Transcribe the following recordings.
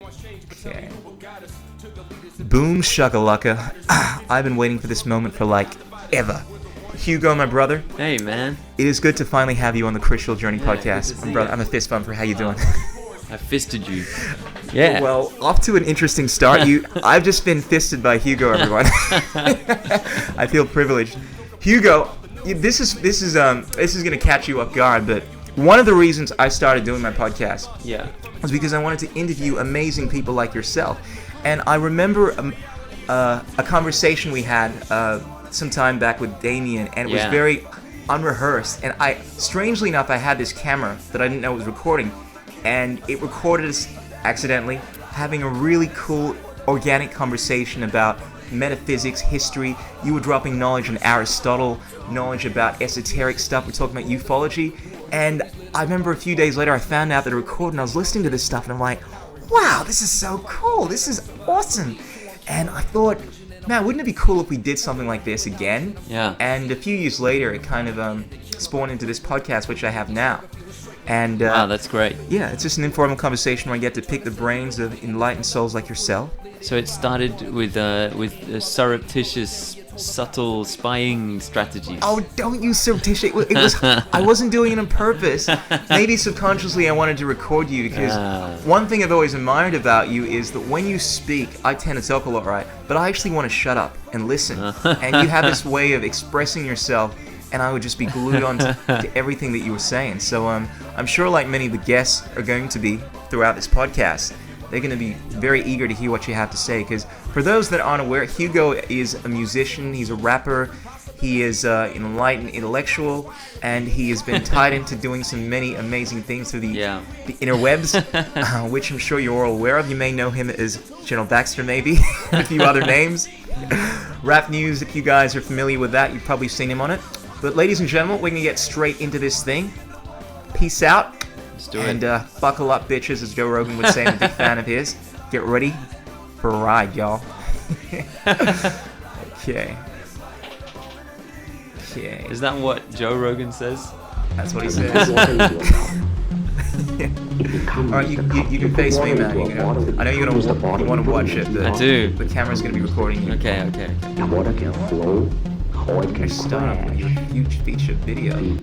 Okay. Boom shakalaka. I've been waiting for this moment for like ever. Hugo, my brother. Hey, man. It is good to finally have you on the Crucial Journey podcast. Good to My see brother, you. I'm a fist bumper. How you doing? I fisted you. Yeah. Well, off to an interesting start. I've just been fisted by Hugo, everyone. I feel privileged. Hugo, this is gonna catch you off guard, but one of the reasons I started doing my podcast Yeah. was because I wanted to interview amazing people like yourself. And I remember a conversation we had some time back with Damien, and it was Yeah. very unrehearsed. And strangely enough, I had this camera that I didn't know was recording, and it recorded us accidentally having a really cool organic conversation about metaphysics, history. You were dropping knowledge on Aristotle, knowledge about esoteric stuff. We're talking about ufology. And I remember a few days later, I found out that it recorded, and I was listening to this stuff, and I'm like, wow, this is so cool. This is awesome. And I thought, man, wouldn't it be cool if we did something like this again? Yeah. And a few years later, it kind of spawned into this podcast, which I have now. And Wow, that's great. yeah, it's just an informal conversation where I get to pick the brains of enlightened souls like yourself. So it started with surreptitious, subtle spying strategies. Oh, don't use surreptitious. It was. I wasn't doing it on purpose. Maybe subconsciously I wanted to record you because one thing I've always admired about you is that when you speak, I tend to talk a lot, right? But I actually want to shut up and listen. And you have this way of expressing yourself, and I would just be glued on to everything that you were saying. So I'm sure, like many of the guests are going to be throughout this podcast, they're going to be very eager to hear what you have to say. Because for those that aren't aware, Hugo is a musician, he's a rapper, he is an enlightened intellectual, and he has been tied into doing some many amazing things through the interwebs, which I'm sure you're all aware of. You may know him as General Baxter, maybe, and a few other names. Rap News, if you guys are familiar with that, you've probably seen him on it. But ladies and gentlemen, we're going to get straight into this thing. Peace out. Let's do And it. buckle up, bitches, as Joe Rogan would say. I'm a big fan of his. Get ready for a ride, y'all. Okay. Okay. Is that what Joe Rogan says? That's what he says. Alright, you can face me, man. I know you want to watch it. But I do. The camera's going to be recording you. Okay. Water can flow, or it can Start off with your crash. huge feature video. You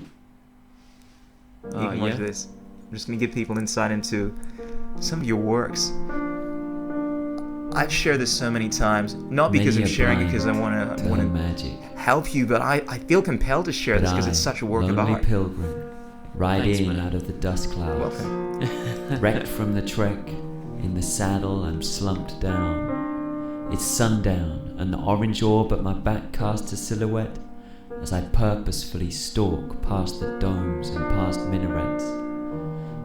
Oh, can watch yeah? this. I'm just going to give people insight into some of your works. I've shared this so many times, not because Many I'm a sharing it blind because I want turn to magic. help you, but I feel compelled to share this because it's such a work of lonely art. pilgrim, ride Thanks, in man. out of the dust clouds. Welcome. Wrecked from the trek, in the saddle I'm slumped down. It's sundown, and the orange orb at my back casts a silhouette as I purposefully stalk past the domes and past minarets.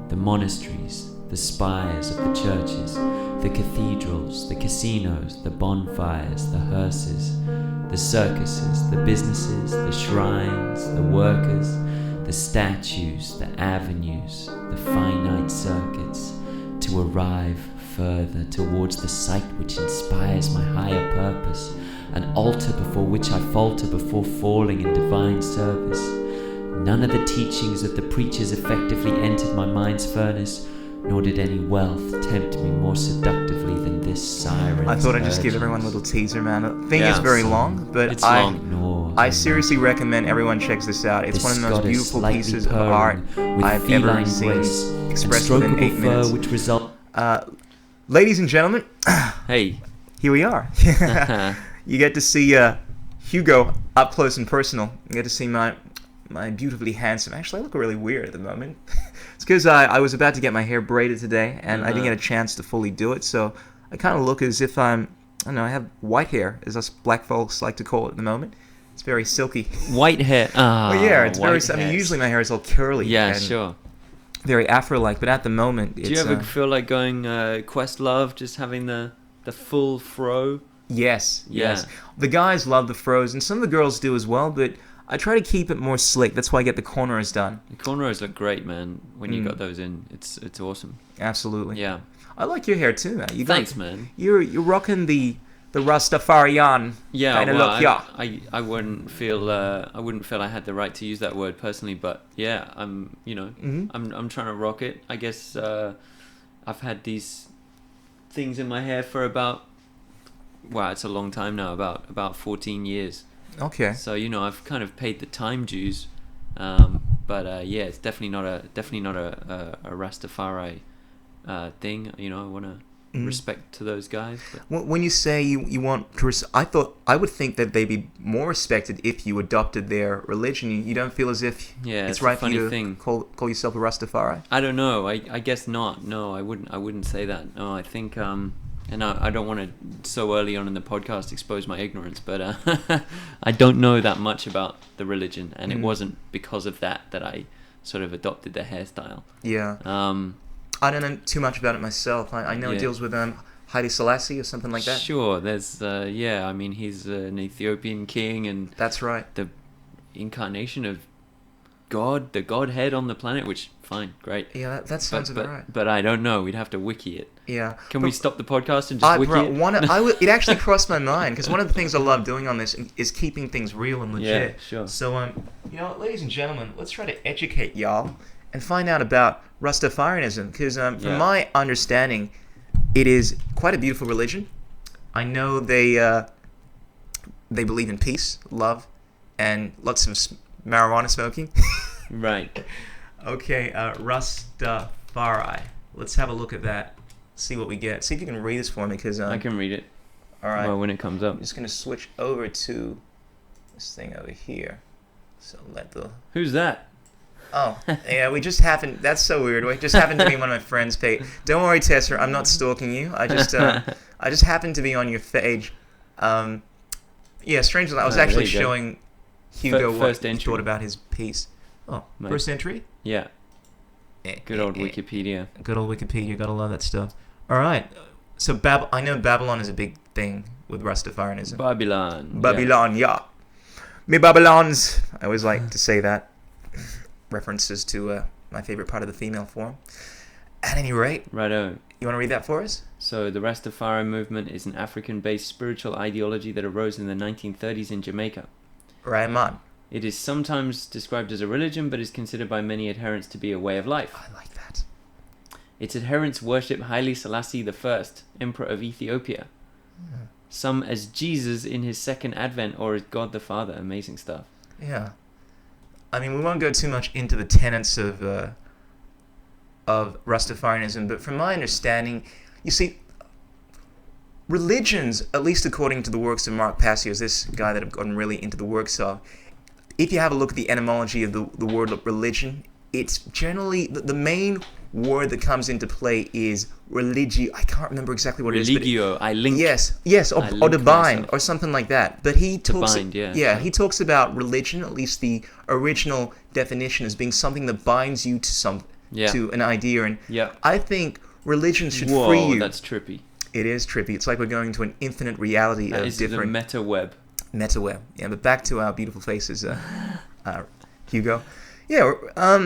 The monasteries, the spires of the churches, the cathedrals, the casinos, the bonfires, the hearses, the circuses, the businesses, the shrines, the workers, the statues, the avenues, the finite circuits, to arrive further towards the sight which inspires my higher purpose, an altar before which I falter before falling in divine service. None of the teachings of the preachers effectively entered my mind's furnace, nor did any wealth tempt me more seductively than this siren. I thought I'd just give everyone a little teaser, man. The thing is Yeah. very long, but It's I long. I seriously recommend everyone checks this out. It's one of the most beautiful pieces of art I've ever seen expressed within 8 minutes. Which result. Ladies and gentlemen, Hey. here we are. You get to see Hugo up close and personal. You get to see my beautifully handsome. Actually, I look really weird at the moment. It's because I was about to get my hair braided today, and I didn't get a chance to fully do it, so I kind of look as if I don't know, I have white hair, as us black folks like to call it at the moment. It's very silky. White hair. Ah, Well, yeah, it's very. white I mean, hairs. usually my hair is all curly. Yeah, and sure. Very Afro-like, but at the moment, it's. Do you ever feel like going Questlove, just having the full fro? Yes, Yeah. yes. The guys love the fros, and some of the girls do as well, but I try to keep it more slick. That's why I get the corners done. The cornrows look great, man. When you Mm. got those in, it's awesome. Absolutely. Yeah. I like your hair too, man. Thanks, man. You're rocking the Rastafarian Yeah, kind of well, look. Yeah. I wouldn't feel I had the right to use that word personally, but yeah, I'm Mhm. I'm trying to rock it. I guess I've had these things in my hair for about, wow, it's a long time now, about 14 years. Okay. So I've kind of paid the time dues, but yeah, it's definitely not a Rastafari thing. I want to respect to those guys. But. When you say you want to, I would think that they'd be more respected if you adopted their religion. You don't feel as if it's right for you to call yourself a Rastafari? I don't know. I guess not. No, I wouldn't say that. No, I think and I don't want to so early on in the podcast expose my ignorance, but I don't know that much about the religion, and it wasn't because of that I sort of adopted their hairstyle. Yeah. I don't know too much about it myself. I know it deals with Haile Selassie or something like that. Sure. There's I mean, he's an Ethiopian king, and that's right. The incarnation of God, the Godhead on the planet, which fine, great. Yeah, that sounds about right. But I don't know. We'd have to wiki it. Yeah. Can we stop the podcast and just wiki it? It actually crossed my mind, because one of the things I love doing on this is keeping things real and legit. Yeah, sure. So, ladies and gentlemen, let's try to educate y'all and find out about Rastafarianism, because from my understanding, it is quite a beautiful religion. I know they believe in peace, love, and lots of marijuana smoking. Right. Okay, Rastafari. Let's have a look at that. See what we get. See if you can read this for me, because I can read it. All right. Well, when it comes up. I'm just gonna switch over to this thing over here. So Who's that? Oh, yeah, we just happened. That's so weird. We just happened to be one of my friends' page. Don't worry, Tessa. I'm not stalking you. I just happened to be on your page. Yeah, strangely, I was actually showing Hugo what he thought about his piece. Oh, first entry? Yeah. Good old Wikipedia. Good old Wikipedia. Gotta love that stuff. All right. So I know Babylon is a big thing with Rastafarianism. Babylon, yeah. Me Babylons. I always like to say that. References to my favorite part of the female form. At any rate, righto. You want to read that for us? So the Rastafari movement is an African-based spiritual ideology that arose in the 1930s in Jamaica. Right on. It is sometimes described as a religion, but is considered by many adherents to be a way of life. I like that. Its adherents worship Haile Selassie I, Emperor of Ethiopia. Some as Jesus in his second advent, or as God the Father. Amazing stuff. Yeah. I mean, we won't go too much into the tenets of Rastafarianism, but from my understanding, you see, religions, at least according to the works of Mark Passio, this guy that I've gotten really into the works of, if you have a look at the etymology of the word religion, it's generally, the main word that comes into play is religio. I can't remember exactly what Religio, it is. I link. Yes, or to bind, or something like that. But he talks, he talks about religion, at least the original definition, as being something that binds you to to an idea. And I think religion should free you. That's trippy. It is trippy. It's like we're going to an infinite reality of different... That is the meta-web. Meta-web. Yeah, but back to our beautiful faces, Hugo. Yeah,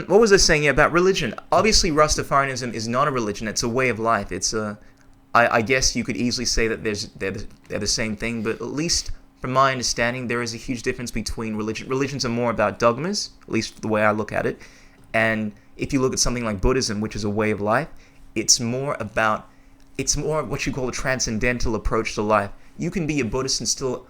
what was I saying about religion? Obviously, Rastafarianism is not a religion. It's a way of life. It's I guess you could easily say that they're the same thing, but at least from my understanding, there is a huge difference between religion. Religions are more about dogmas, at least the way I look at it. And if you look at something like Buddhism, which is a way of life, it's more what you call a transcendental approach to life. You can be a Buddhist and still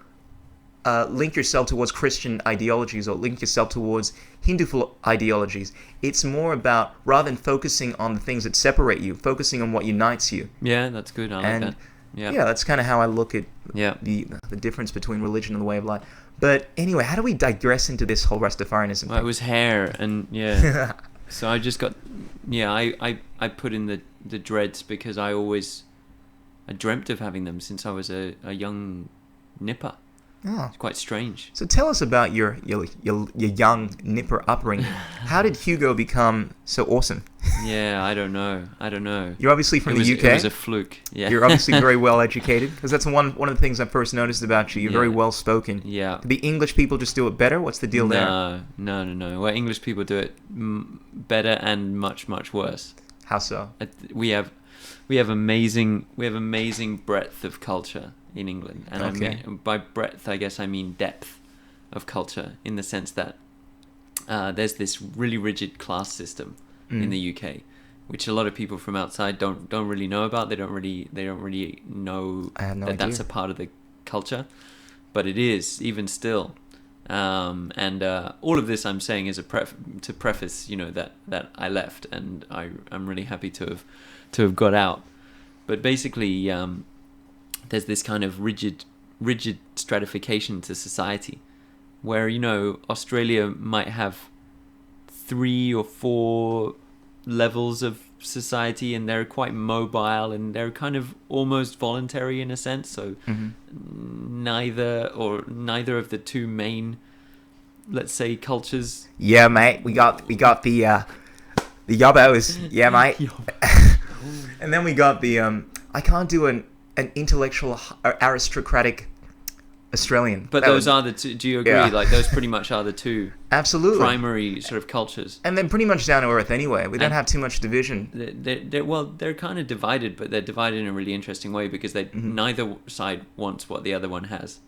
link yourself towards Christian ideologies or link yourself towards Hindu ideologies. It's more about, rather than focusing on the things that separate you, focusing on what unites you. Yeah, that's good. I like that. Yeah, that's kind of how I look at the difference between religion and the way of life. But anyway, how do we digress into this whole Rastafarianism thing? It was hair, and so I just got, I put in the dreads because I dreamt of having them since I was a young nipper. Oh. It's quite strange. So tell us about your young nipper upbringing. How did Hugo become so awesome? Yeah, I don't know. You're obviously from the UK. It was a fluke. Yeah. You're obviously very well educated, because that's one of the things I first noticed about you. You're very well spoken. Yeah. Do the English people just do it better? What's the deal there? No. Well, English people do it better and much, much worse. How so? We have amazing breadth of culture in England, and I mean, by breadth, I guess I mean depth of culture, in the sense that there's this really rigid class system in the UK, which a lot of people from outside don't really know about. They don't really know I have no that idea. that's a part of the culture, but it is even still. And all of this I'm saying is to preface, that I left, and I'm really happy to have got out. But basically, there's this kind of rigid stratification to society, where Australia might have 3 or 4 levels of society, and they're quite mobile, and they're kind of almost voluntary in a sense. So neither of the two main, let's say, cultures. Yeah, mate. We got the yobbos. Yeah, mate. And then we got the I can't do an intellectual aristocratic Australian. But those are the two. Do you agree? Yeah. Like those pretty much are the two absolutely primary sort of cultures. And they're pretty much down to earth anyway. We don't have too much division. They're kind of divided, but they're divided in a really interesting way, because neither side wants what the other one has.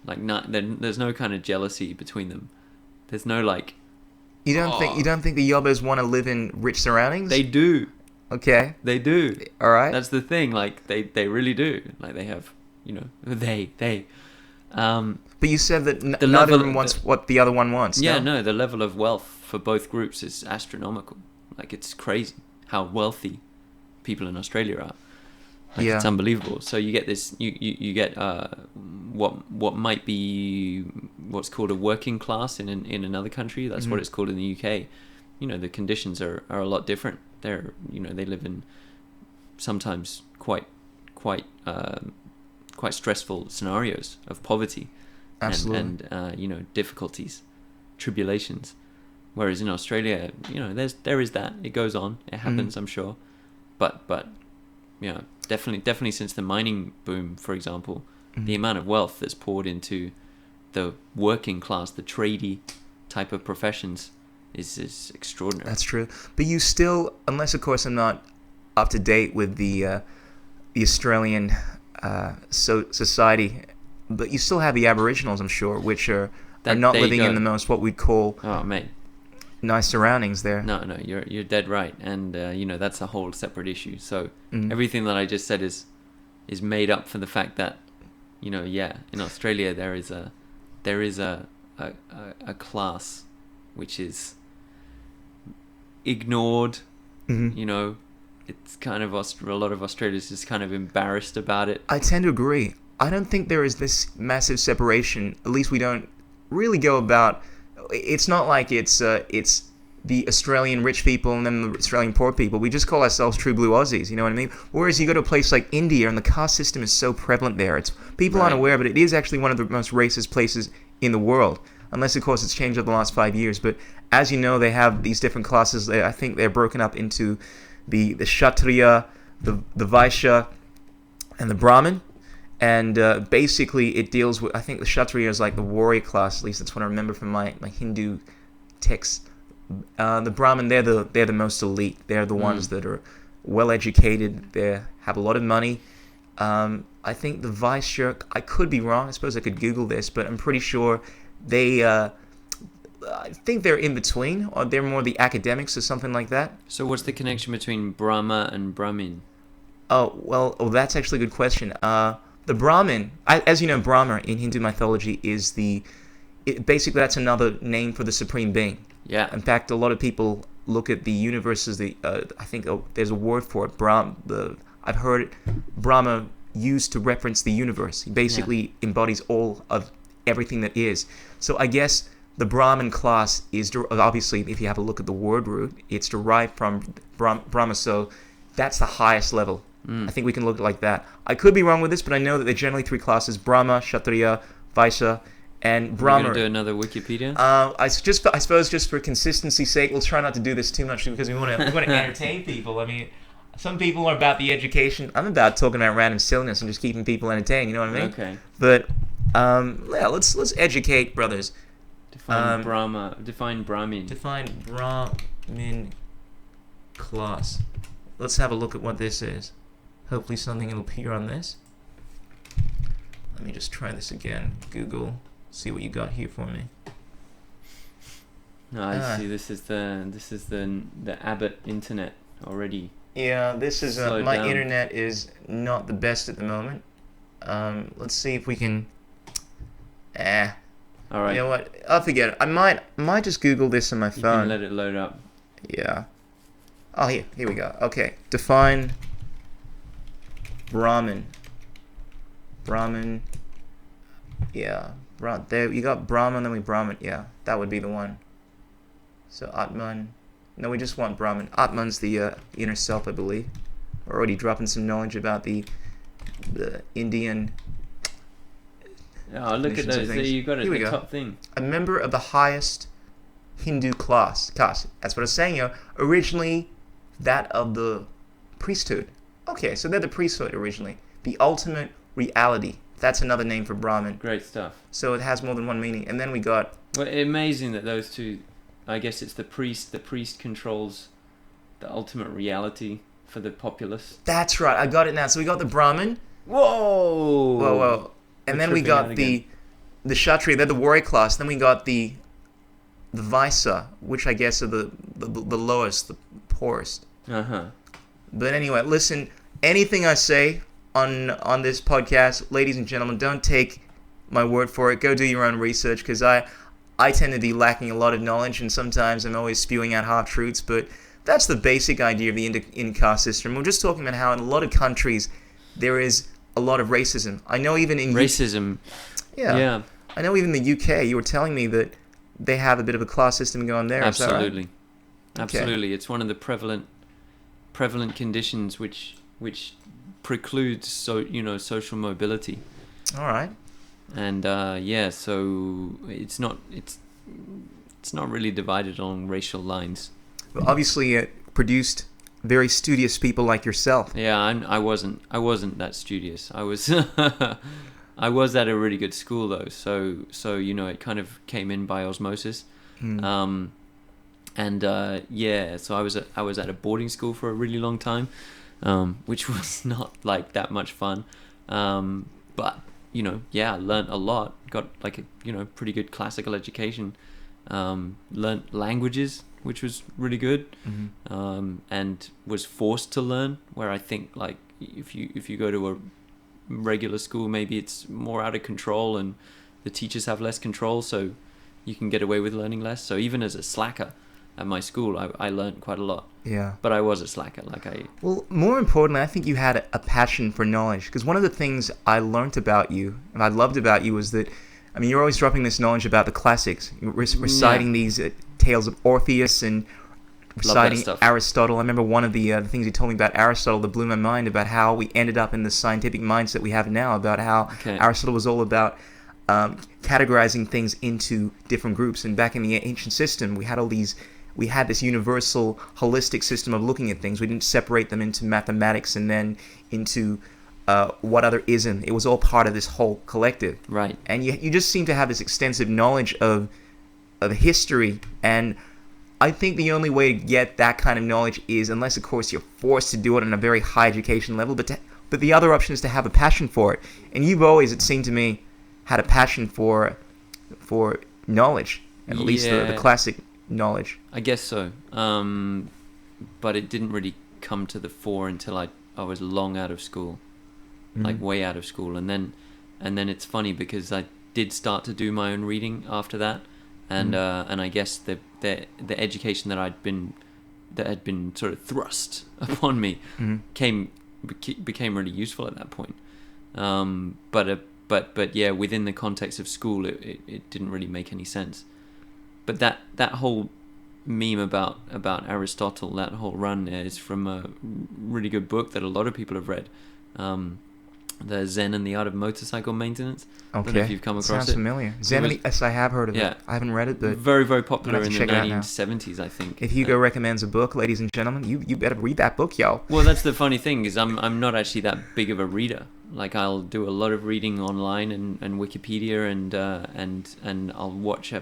Like, there's no kind of jealousy between them. There's no like. You don't think the yobbos want to live in rich surroundings? They do. Okay. They do. All right. That's the thing. Like they really do. Like they have. They. But you said that the neither of level- them wants what the other one wants. Yeah, no? no, the level of wealth for both groups is astronomical. Like, it's crazy how wealthy people in Australia are. Like, Yeah. it's unbelievable. So you get this, you get what might be what's called a working class in another country. That's what it's called in the UK. The conditions are a lot different. They're they live in sometimes quite stressful scenarios of poverty. Absolutely. And difficulties, tribulations. Whereas in Australia, there is that. It goes on. It happens, I'm sure. But definitely since the mining boom, for example, the amount of wealth that's poured into the working class, the tradie type of professions is extraordinary. That's true. But you still, unless of course I'm not up to date with the Australian society, but you still have the Aboriginals, I'm sure, which are not there you living go. in the most what we'd call Oh, mate. nice surroundings there. No, you're dead right, and that's a whole separate issue. So everything that I just said is made up for the fact that in Australia there is a class which is ignored. It's kind of a lot of Australians just kind of embarrassed about it. I tend to agree. I don't think there is this massive separation. At least we don't really go about. It's not like it's the Australian rich people and then the Australian poor people. We just call ourselves true blue Aussies. You know what I mean? Whereas you go to a place like India, and the caste system is so prevalent there. It's people aren't aware, but it is actually one of the most racist places in the world. Unless, of course, it's changed over the last 5 years. But as you know, they have these different classes. I think they're broken up into the Kshatriya, the Vaishya, and the Brahmin. And basically, it deals with, I think the Kshatriya is like the warrior class. At least that's what I remember from my Hindu texts. The Brahmin, they're the most elite. They're the ones that are well educated. They have a lot of money. I think the Vaishya, I could be wrong. I suppose I could Google this, but I'm pretty sure they. I think they're in between, or they're more the academics or something like that. So what's the connection between Brahma and Brahmin? That's actually a good question. The Brahmin, as you know, Brahma in Hindu mythology is basically that's another name for the supreme being. Yeah. In fact, a lot of people look at the universe as I think there's a word for it. I've heard Brahma used to reference the universe. He basically embodies all of everything that is. So I guess the Brahmin class is obviously, if you have a look at the word root, it's derived from Brahma. So that's the highest level. I think we can look at it like that. I could be wrong with this, but I know that they're generally 3 classes: Brahma, Kshatriya, Vaishya, and Brahma. We're going to do another Wikipedia? I suppose just for consistency's sake, we'll try not to do this too much because we want to entertain people. I mean, some people are about the education. I'm about talking about random silliness and just keeping people entertained. You know what I mean? Okay. But let's educate brothers. Define Brahma. Define Brahmin. Define Brahmin class. Let's have a look at what this is. Hopefully something will appear on this. Let me just try this again. Google. See what you got here for me. No, I see. This is the Abbott internet. already. Yeah, this is Slowed my down. internet is not the best at the moment. Let's see if we can. All right. You know what? I'll forget it. I might just Google this on my You phone. can let it load up. Yeah. Oh, here we go. Okay, define Brahmin. Brahmin. Yeah. There you got Brahman, then we Brahman. Yeah, that would be the one. So Atman. No, we just want Brahman. Atman's the inner self, I believe. We're already dropping some knowledge about the Indian. Oh, look at definitions of those. There things. you got it. Here we The go. top thing. A member of the highest Hindu class. That's what I was saying, originally that of the priesthood. Okay, so they're the priesthood originally. The ultimate reality. That's another name for Brahmin. Great stuff. So it has more than one meaning. And then we got... Well, amazing that those two. I guess it's the priest. The priest controls the ultimate reality for the populace. That's right, I got it now. So we got the Brahmin. Whoa! Whoa. And We're then we tripping out got again. the Kshatriya, they're the warrior class. Then we got the Vaisya, which I guess are the lowest, the poorest. Uh-huh. But anyway, listen, anything I say on this podcast, ladies and gentlemen, don't take my word for it. Go do your own research, because I tend to be lacking a lot of knowledge, and sometimes I'm always spewing out half-truths, but that's the basic idea of the in-caste system. We're just talking about how in a lot of countries there is a lot of racism. I know even in... Racism. Yeah. I know even in the UK, you were telling me that they have a bit of a class system going there. Absolutely. Is that right? Absolutely. It's one of the prevalent conditions which precludes social mobility. All right. And so it's not really divided along racial lines. Well, obviously, it produced very studious people like yourself. Yeah, I wasn't that studious. I was I was at a really good school though, so it kind of came in by osmosis. So I was at a boarding school for a really long time, which was not like that much fun. But I learned a lot. Got like a pretty good classical education. Learned languages, which was really good, and was forced to learn. Where I think like if you go to a regular school, maybe it's more out of control and the teachers have less control, so you can get away with learning less. So even as a slacker at my school, I learned quite a lot. Yeah. But I was a slacker. Well, more importantly, I think you had a passion for knowledge, because one of the things I learned about you and I loved about you was that, I mean, you're always dropping this knowledge about the classics. You're reciting these tales of Orpheus and reciting Aristotle. I remember one of the things you told me about Aristotle that blew my mind, about how we ended up in the scientific mindset we have now, about how Aristotle was all about categorizing things into different groups. And back in the ancient system, we had this universal, holistic system of looking at things. We didn't separate them into mathematics and then into what other ism. It was all part of this whole collective. Right. And you just seem to have this extensive knowledge of history, and I think the only way to get that kind of knowledge is, unless of course you're forced to do it on a very high education level, but the other option is to have a passion for it. And you've always, it seemed to me, had a passion for knowledge, at least the classic knowledge. I guess so. But it didn't really come to the fore until I was long out of school, like way out of school. And then it's funny because I did start to do my own reading after that. And I guess the education that had been sort of thrust upon me became really useful at that point. But yeah, within the context of school, it didn't really make any sense. But that whole meme about Aristotle, that whole run is from a really good book that a lot of people have read. The Zen and the Art of Motorcycle Maintenance. Okay. I don't know if you've come across Sounds it. familiar. Zen, yes, I have heard of it. I haven't read it, but very, very popular I'll in have the to check it out 1970s, I think. if Hugo recommends a book, ladies and gentlemen, you better read that book, yo. Well, that's the funny thing, is I'm not actually that big of a reader. Like, I'll do a lot of reading online and Wikipedia, and I'll watch.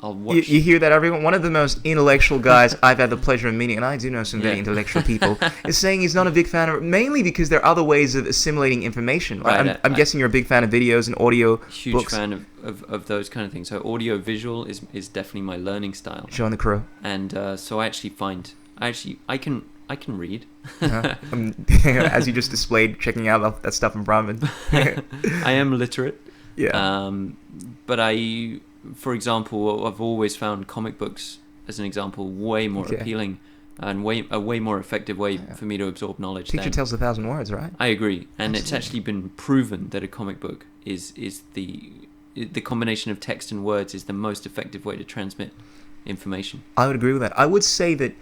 You hear that, everyone? One of the most intellectual guys I've had the pleasure of meeting, and I do know some very intellectual people, is saying he's not a big fan of it, mainly because there are other ways of assimilating information. Right, I'm guessing you're a big fan of videos and audio huge books. fan of those kind of things. So audio visual is definitely my learning style. Join the crew. And so I actually find I I can read. As you just displayed, checking out that stuff in Brahmin. I am literate. Yeah. But for example, I've always found comic books, as an example, way more appealing and a way more effective way for me to absorb knowledge. Picture tells 1,000 words, right? I agree, and it's actually been proven that a comic book is the combination of text and words is the most effective way to transmit information. I would agree with that. I would say that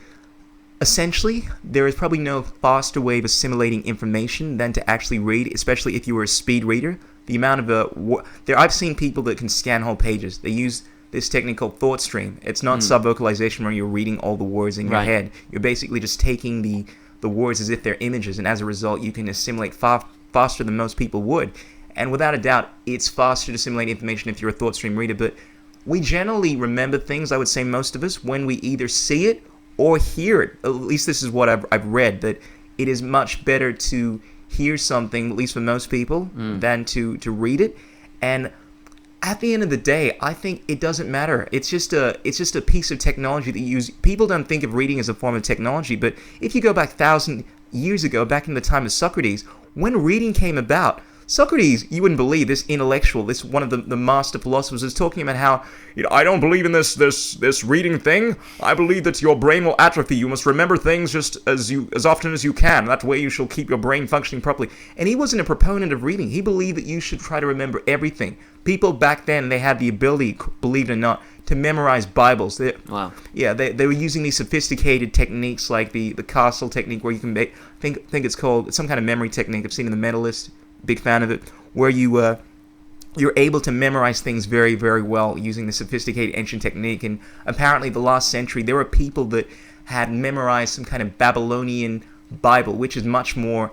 essentially there is probably no faster way of assimilating information than to actually read, especially if you were a speed reader. The amount of I've seen people that can scan whole pages. They use this technique called thought stream. It's not sub-vocalization where you're reading all the words in your head. You're basically just taking the words as if they're images, and as a result, you can assimilate faster than most people would. And without a doubt, it's faster to assimilate information if you're a thought stream reader. But we generally remember things, I would say most of us, when we either see it or hear it. At least this is what I've read, that it is much better to hear something, at least for most people, than to read it. And at the end of the day, I think it doesn't matter. It's just a piece of technology that you use. People don't think of reading as a form of technology, but if you go back 1,000 years ago, back in the time of Socrates, when reading came about, Socrates, you wouldn't believe, this intellectual, this one of the master philosophers, is talking about how, I don't believe in this reading thing. I believe that your brain will atrophy. You must remember things just as often as you can. That way you shall keep your brain functioning properly. And he wasn't a proponent of reading. He believed that you should try to remember everything. People back then, they had the ability, believe it or not, to memorize Bibles. Wow. Yeah, they were using these sophisticated techniques like the castle technique, where you can think it's called some kind of memory technique. I've seen in The Mentalist. Big fan of it, where you're able to memorize things very, very well using the sophisticated ancient technique. And apparently the last century there were people that had memorized some kind of Babylonian Bible, which is much more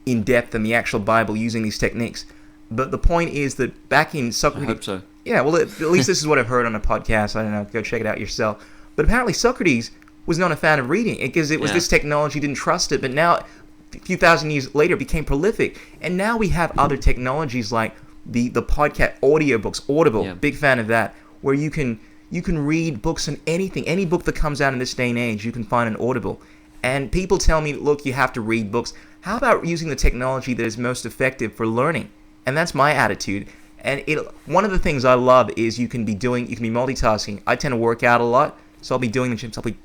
in depth than the actual Bible, using these techniques. But the point is that back in Socrates, I hope so. Yeah, well, at least this is what I've heard on a podcast. I don't know, go check it out yourself. But apparently Socrates was not a fan of reading because it was this technology, didn't trust it. But now, a few thousand years later, became prolific, and now we have other technologies like the podcast, audiobooks, Audible. Big fan of that, where you can read books on anything, any book that comes out in this day and age, you can find an Audible. And people tell me, look, you have to read books. How about using the technology that is most effective for learning? And that's my attitude. And one of the things I love is you can be multitasking. I tend to work out a lot, so I'll be doing the gym. So I'll be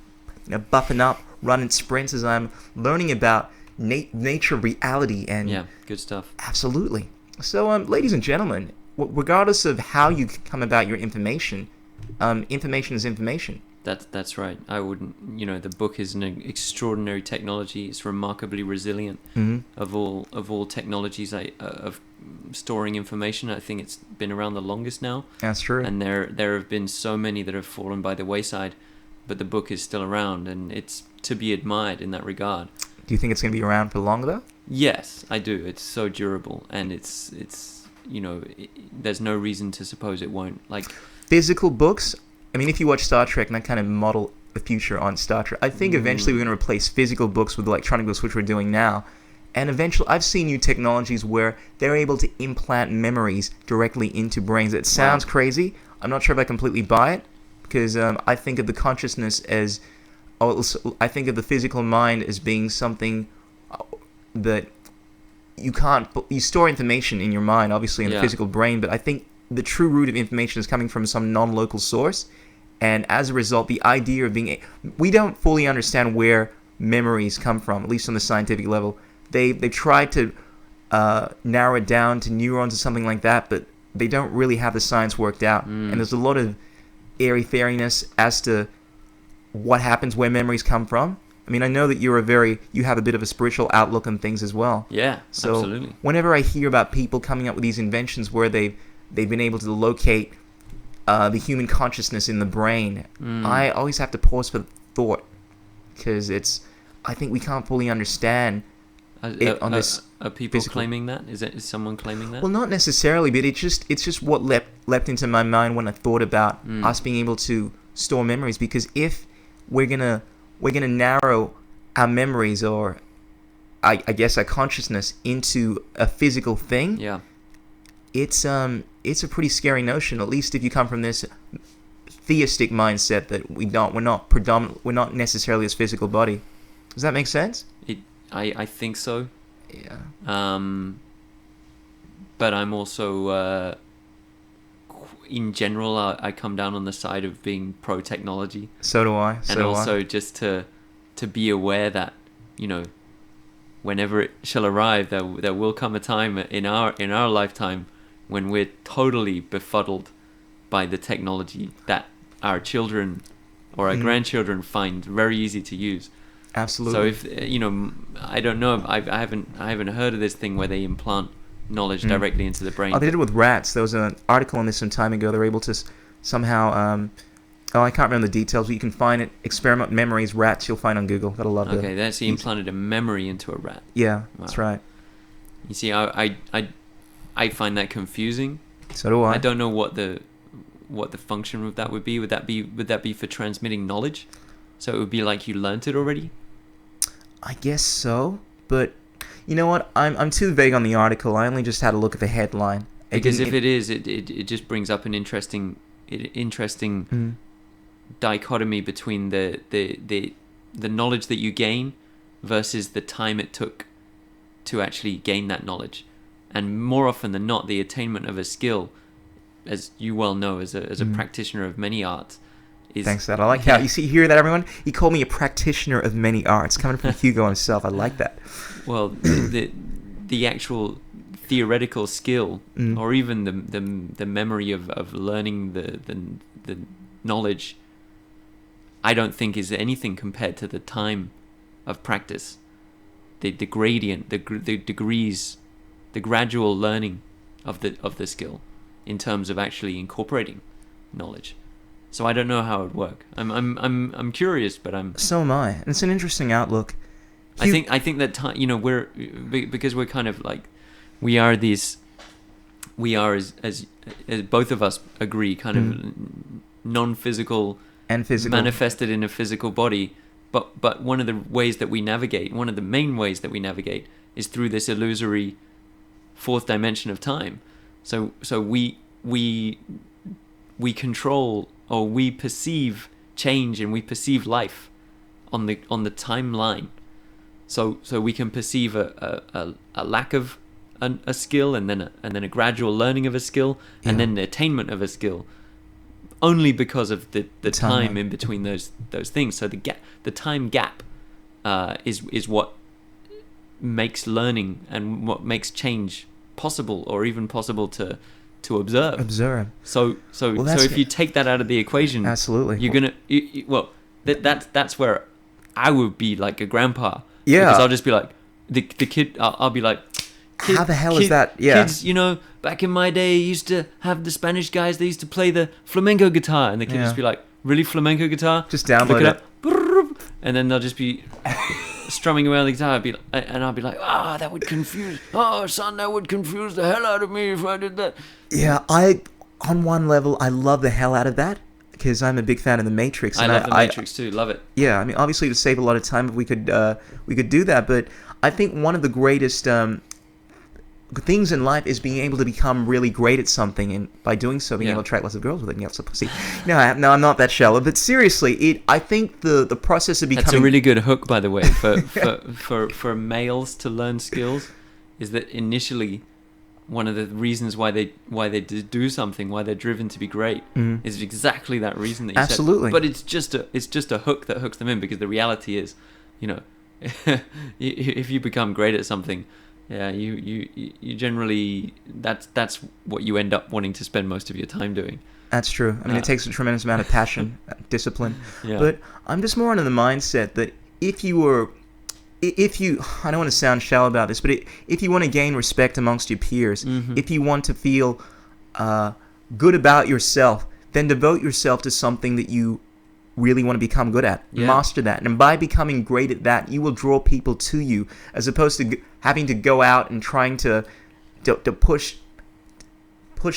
buffing up, running sprints as I'm learning about nature, reality, and good stuff. Absolutely. So, ladies and gentlemen, regardless of how you come about your information, information is information. That's right. I wouldn't. The book is an extraordinary technology. It's remarkably resilient. Of all technologies of storing information, I think it's been around the longest now. That's true. And there have been so many that have fallen by the wayside, but the book is still around, and it's to be admired in that regard. Do you think it's going to be around for long, though? Yes, I do. It's so durable, and it's there's no reason to suppose it won't. Like physical books. I mean, if you watch Star Trek, and I kind of model the future on Star Trek, I think eventually we're going to replace physical books with electronic books, which we're doing now. And eventually, I've seen new technologies where they're able to implant memories directly into brains. It sounds crazy. I'm not sure if I completely buy it, because I think of the consciousness as... I think of the physical mind as being something that you store information in your mind, obviously in the physical brain, but I think the true root of information is coming from some non-local source, and as a result, the idea of we don't fully understand where memories come from, at least on the scientific level. They've tried to narrow it down to neurons or something like that, but they don't really have the science worked out, and there's a lot of airy-fairiness as to what happens, where memories come from. I mean, I know that you have a bit of a spiritual outlook on things as well. Yeah, so absolutely. Whenever I hear about people coming up with these inventions where they've been able to locate the human consciousness in the brain, I always have to pause for thought, because I think we can't fully understand it on this. Are people physical... claiming that? Is someone claiming that? Well, not necessarily, but it's just what leapt into my mind when I thought about us being able to store memories, because if we're gonna narrow our memories, or I guess our consciousness, into a physical thing. Yeah. It's a pretty scary notion, at least if you come from this theistic mindset that we're not necessarily this physical body. Does that make sense? I think so. Yeah. But I'm also, in general, I come down on the side of being pro technology. So do I. And also just to be aware that, you know, whenever it shall arrive, there will come a time in our lifetime when we're totally befuddled by the technology that our children or our grandchildren find very easy to use. Absolutely. So if, you know, I don't know, I haven't heard of this thing where they implant knowledge directly into the brain. Oh, they did it with rats. There was an article on this some time ago. They were able to somehow, I can't remember the details, but you can find it. Experiment memories, rats, you'll find on Google. That'll love it. Okay, they actually implanted a memory into a rat. Yeah, Wow. that's right. You see, I find that confusing. So do I. I don't know what the function of that would be. Would that be for transmitting knowledge? So it would be like you learnt it already? I guess so, but you know what? I'm too vague on the article. I only just had a look at the headline. Because if it is, it just brings up an interesting dichotomy between the knowledge that you gain versus the time it took to actually gain that knowledge. And more often than not, the attainment of a skill, as you well know as a practitioner of many arts, is... Thanks for that. I like how... You hear that, everyone? He called me a practitioner of many arts. Coming from Hugo himself, I like that. Well, the actual theoretical skill, or even the memory of learning the knowledge, I don't think is anything compared to the time of practice, the gradient, the degrees, the gradual learning of the skill in terms of actually incorporating knowledge. So I don't know how it would work. I'm curious, but So am I. And it's an interesting outlook. I think that time, you know, because we're kind of like, we are as both of us agree, kind of non-physical and physical, manifested in a physical body. But one of the ways that we navigate, one of the main ways that we navigate, is through this illusory fourth dimension of time. So we control, or we perceive change, and we perceive life on the timeline. So we can perceive a lack of a skill, and then a gradual learning of a skill, and then the attainment of a skill, only because of the time in between those things. So the time gap is what makes learning and what makes change possible, or even possible to observe. So if you take that out of the equation, absolutely, you're gonna that's where I would be like a grandpa. Yeah, because I'll just be like the kid. I'll be like, how the hell is that? Yeah, kids, you know, back in my day, used to have the Spanish guys. They used to play the flamenco guitar, and the kid just be like, really, flamenco guitar? Just download it. And then they'll just be strumming around the guitar, I'll be like, that would confuse. Oh, son, that would confuse the hell out of me if I did that. Yeah, on one level, I love the hell out of that, because I'm a big fan of The Matrix. I love The Matrix too. Love it. Yeah, I mean, obviously to save a lot of time, if we could do that. But I think one of the greatest things in life is being able to become really great at something, and by doing so, being able to attract lots of girls with it and get some pussy. No, I'm not that shallow. But seriously, I think the process of becoming... That's a really good hook, by the way, for males to learn skills, is that initially, one of the reasons why they do something, why they're driven to be great, is exactly that reason that you Absolutely. said. But it's just a hook that hooks them in, because the reality is, you know, if you become great at something, you generally, that's what you end up wanting to spend most of your time doing. That's true. I mean, it takes a tremendous amount of passion, discipline. Yeah. But I'm just more into the mindset that if you, I don't want to sound shallow about this, but if you want to gain respect amongst your peers, if you want to feel good about yourself, then devote yourself to something that you really want to become good at. Master that. And by becoming great at that, you will draw people to you, as opposed to having to go out and trying to push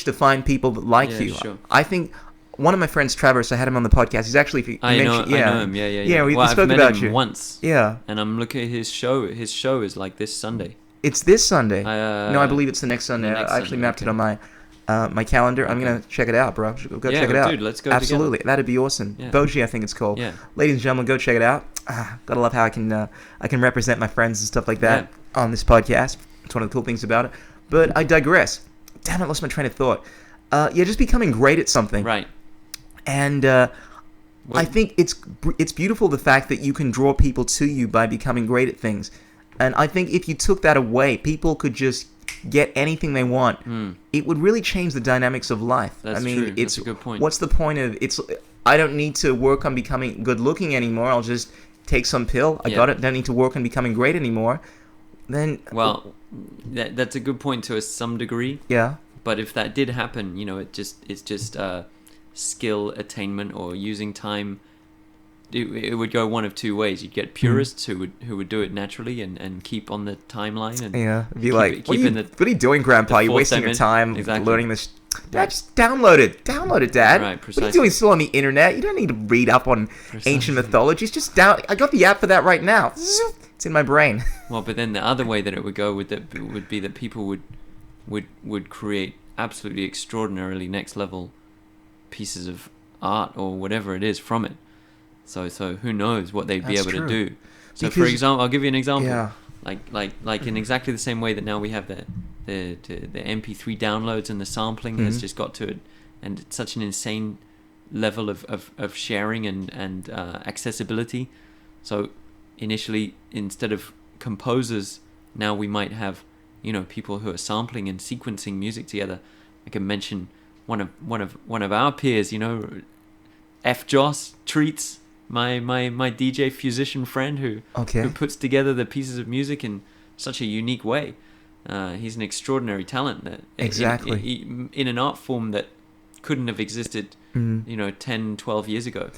to find people that like you. Sure. I think one of my friends, Travis, I had him on the podcast. He's actually... I know him. Yeah, we spoke I've met about him you once. Yeah. And I'm looking at his show. His show is like this Sunday. It's this Sunday. No, I believe it's the next Sunday. I actually mapped it on my calendar. I'm going to check it out, bro. Go check it out. Dude, let's go Absolutely. together. That'd be awesome. Yeah. Boji, I think it's called. Yeah. Ladies and gentlemen, go check it out. Gotta love how I can represent my friends and stuff like that on this podcast. It's one of the cool things about it. But I digress. Damn it, I lost my train of thought. Just becoming great at something. Right. And I think it's beautiful, the fact that you can draw people to you by becoming great at things. And I think if you took that away, people could just get anything they want. It would really change the dynamics of life. That's true. That's a good point. What's the point of I don't need to work on becoming good looking anymore. I'll just take some pill. I got it. Don't need to work on becoming great anymore. Then that's a good point to some degree. Yeah. But if that did happen, it's just skill attainment or using time. It would go one of two ways. You'd get purists who would do it naturally and keep on the timeline and be like, what are you doing, Grandpa? You're wasting your time learning this. Dad, just download it, Dad. Right, precisely. What are you doing still on the internet? You don't need to read up on ancient mythologies. Just I got the app for that right now. It's in my brain. Well, but then the other way that it would go would be that people would create absolutely extraordinarily next level pieces of art or whatever it is from it. So who knows what they'd be able to do. So because, for example, I'll give you an example. Yeah. Like in exactly the same way that now we have the MP3 downloads and the sampling has just got to it, and it's such an insane level of sharing and accessibility. So initially, instead of composers, now we might have people who are sampling and sequencing music together. I can mention one of our peers, F. Joss Treats. My DJ musician friend who puts together the pieces of music in such a unique way. He's an extraordinary talent that in an art form that couldn't have existed 10, 12 years ago.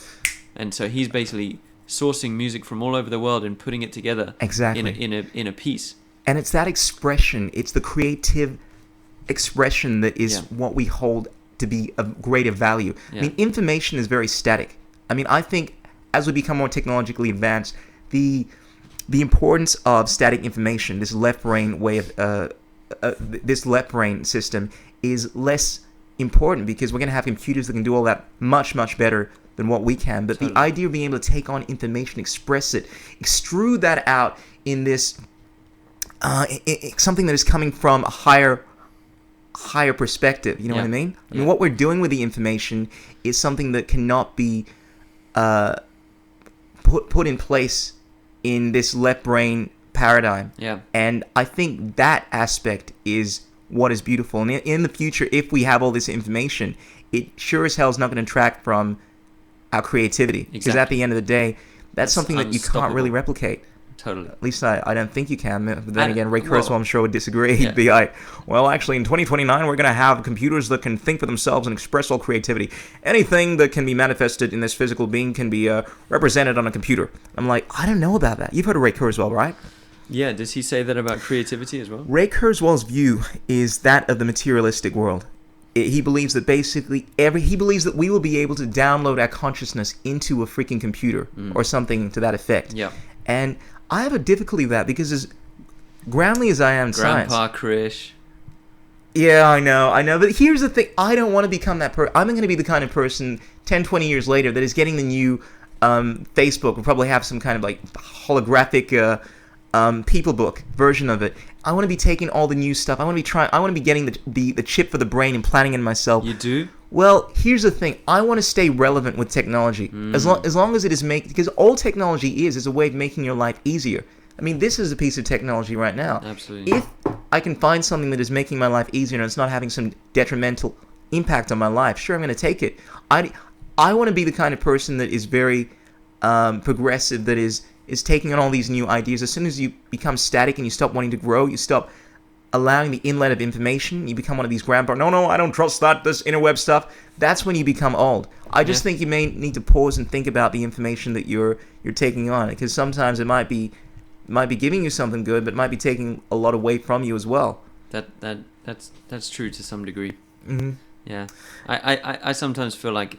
And so he's basically sourcing music from all over the world and putting it together in a piece. And it's that expression, it's the creative expression that is what we hold to be of greater value. I mean, information is very static. I mean, I think as we become more technologically advanced, the importance of static information, this left brain way of this left brain system, is less important because we're going to have computers that can do all that much, much better than what we can. But the idea of being able to take on information, express it, extrude that out in this something that is coming from a higher perspective. You know what I mean? I mean, what we're doing with the information is something that cannot be put in place in this left brain paradigm. And I think that aspect is what is beautiful. And in the future, if we have all this information, it sure as hell is not going to detract from our creativity. Because at the end of the day, that's something that you can't really replicate. Totally. At least I don't think you can. But then again, Ray Kurzweil, I'm sure, would disagree. He'd be like, well, actually, in 2029, we're going to have computers that can think for themselves and express all creativity. Anything that can be manifested in this physical being can be represented on a computer. I'm like, I don't know about that. You've heard of Ray Kurzweil, right? Yeah, does he say that about creativity as well? Ray Kurzweil's view is that of the materialistic world. He believes that basically he believes that we will be able to download our consciousness into a freaking computer or something to that effect. Yeah. And I have a difficulty with that because as groundly as I am in science... Grandpa Krish. Yeah, I know. But here's the thing. I don't want to become that person. I'm going to be the kind of person 10, 20 years later that is getting the new Facebook. We'll probably have some kind of like holographic people book version of it. I want to be taking all the new stuff. I want to be getting the chip for the brain and planning it myself. You do? Well, here's the thing. I want to stay relevant with technology. As long as it is because all technology is a way of making your life easier. I mean, this is a piece of technology right now. Absolutely. If I can find something that is making my life easier and it's not having some detrimental impact on my life, sure, I'm going to take it. I want to be the kind of person that is very progressive, that is taking on all these new ideas. As soon as you become static and you stop wanting to grow, you stop allowing the inlet of information, you become one of these grandpa, no, I don't trust this interweb stuff. That's when you become old. I just think you may need to pause and think about the information that you're taking on, because sometimes it might be giving you something good, but it might be taking a lot away from you as well. That's true to some degree. Mm-hmm. Yeah. I sometimes feel like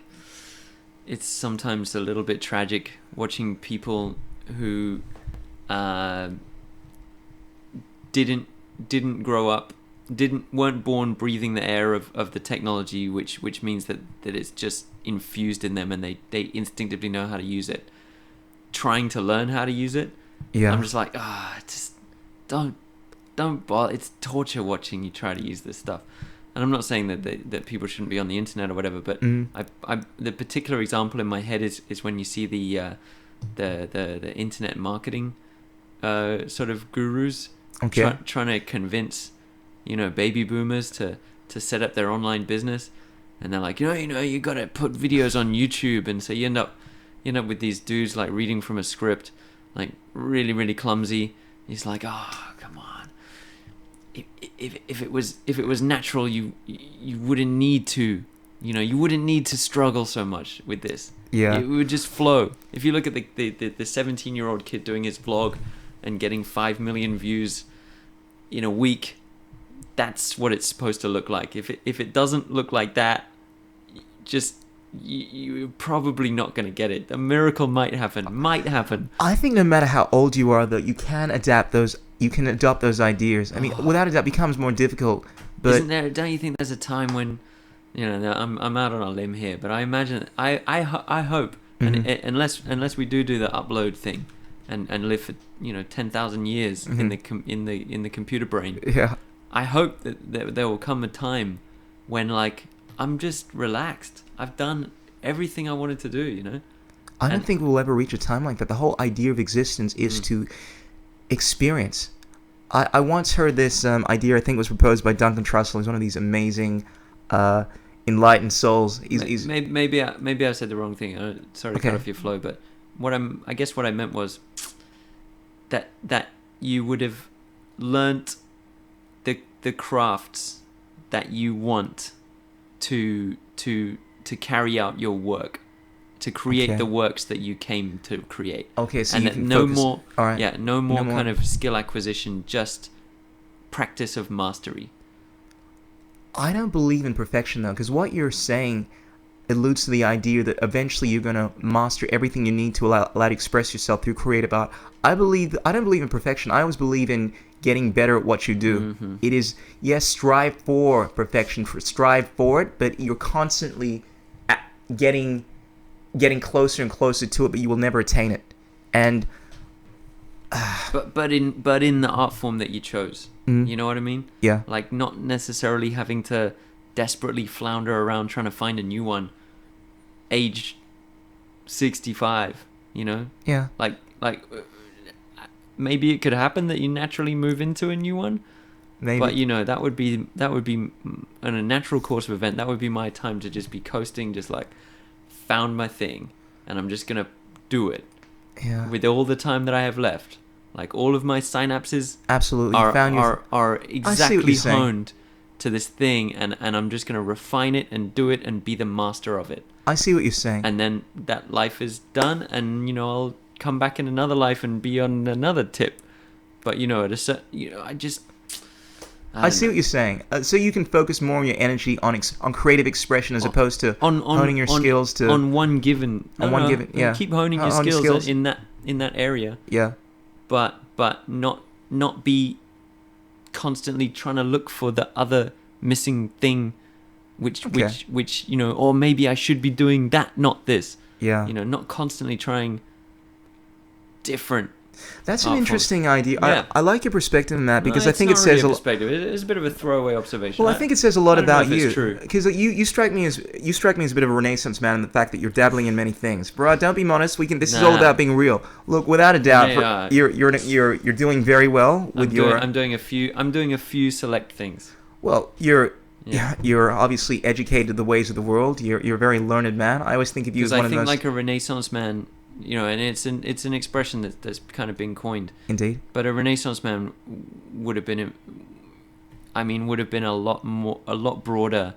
it's sometimes a little bit tragic watching people who didn't grow up, weren't born breathing the air of the technology, which means that it's just infused in them and they instinctively know how to use it. trying to learn how to use it. Yeah. I'm just like, just don't bother. It's torture watching you try to use this stuff. And I'm not saying that people shouldn't be on the internet or whatever, but the particular example in my head is when you see the internet marketing sort of gurus trying to convince baby boomers to set up their online business, and they're like, you got to put videos on YouTube, and so you end up with these dudes like reading from a script, like really really clumsy. He's like, oh come on. If it was natural, you wouldn't need to, you wouldn't need to struggle so much with this. Yeah, it would just flow. If you look at the 17-year-old kid doing his vlog and getting 5 million views in a week, that's what it's supposed to look like. If it doesn't look like that, just you're probably not going to get it. A miracle might happen. I think no matter how old you are, though, you can adopt those ideas. I mean, without a doubt, it becomes more difficult. But isn't there? Don't you think there's a time when, I'm out on a limb here, but I imagine, I hope, and unless we do the upload thing, and live for 10,000 years in the computer brain. Yeah. I hope that there will come a time when like I'm just relaxed. I've done everything I wanted to do. I don't think we'll ever reach a time like that. The whole idea of existence is to experience. I once heard this idea. I think it was proposed by Duncan Trussell. He's one of these amazing, enlightened souls. Maybe I said the wrong thing. Sorry to cut off your flow, but what I meant was that you would have learnt the crafts that you want to carry out your work, to create the works that you came to create. Okay, so and you that can no focus. more, All right. no more kind of skill acquisition, just practice of mastery. I don't believe in perfection though, because what you're saying alludes to the idea that eventually you're going to master everything you need to allow to express yourself through creative art. I don't believe in perfection. I always believe in getting better at what you do. Mm-hmm. It is, yes, strive for perfection, strive for it, but you're constantly getting closer and closer to it, but you will never attain it. And but in the art form that you chose, you know what I mean? Yeah. Like not necessarily having to desperately flounder around trying to find a new one, age 65. Yeah. Like maybe it could happen that you naturally move into a new one. Maybe. But that would be in a natural course of event. That would be my time to just be coasting, just like found my thing, and I'm just gonna do it. Yeah. With all the time that I have left, like all of my synapses, absolutely, are exactly honed to this thing, and I'm just gonna refine it and do it and be the master of it. I see what you're saying. And then that life is done, and I'll come back in another life and be on another tip. But I see what you're saying. So you can focus more of your energy on creative expression as opposed to honing your skills to on one given. Yeah. Keep honing your skills in that area. Yeah. But not be constantly trying to look for the other missing thing, which or maybe I should be doing that, not this. Yeah. Not constantly trying different. That's an interesting idea. Yeah. I like your perspective on that because I think it says a perspective. It's a bit of a throwaway observation. Well, I think it says a lot about you. Because you strike me as a bit of a Renaissance man in the fact that you're dabbling in many things. Bro, don't be modest. This is all about being real. Look, without a doubt, you're doing very well with I'm doing a few select things. Well, you're obviously educated in the ways of the world. You're a very learned man. I always think of you as one of the most. Like a Renaissance man. And it's an expression that's kind of been coined. Indeed. But a Renaissance man would have been a lot broader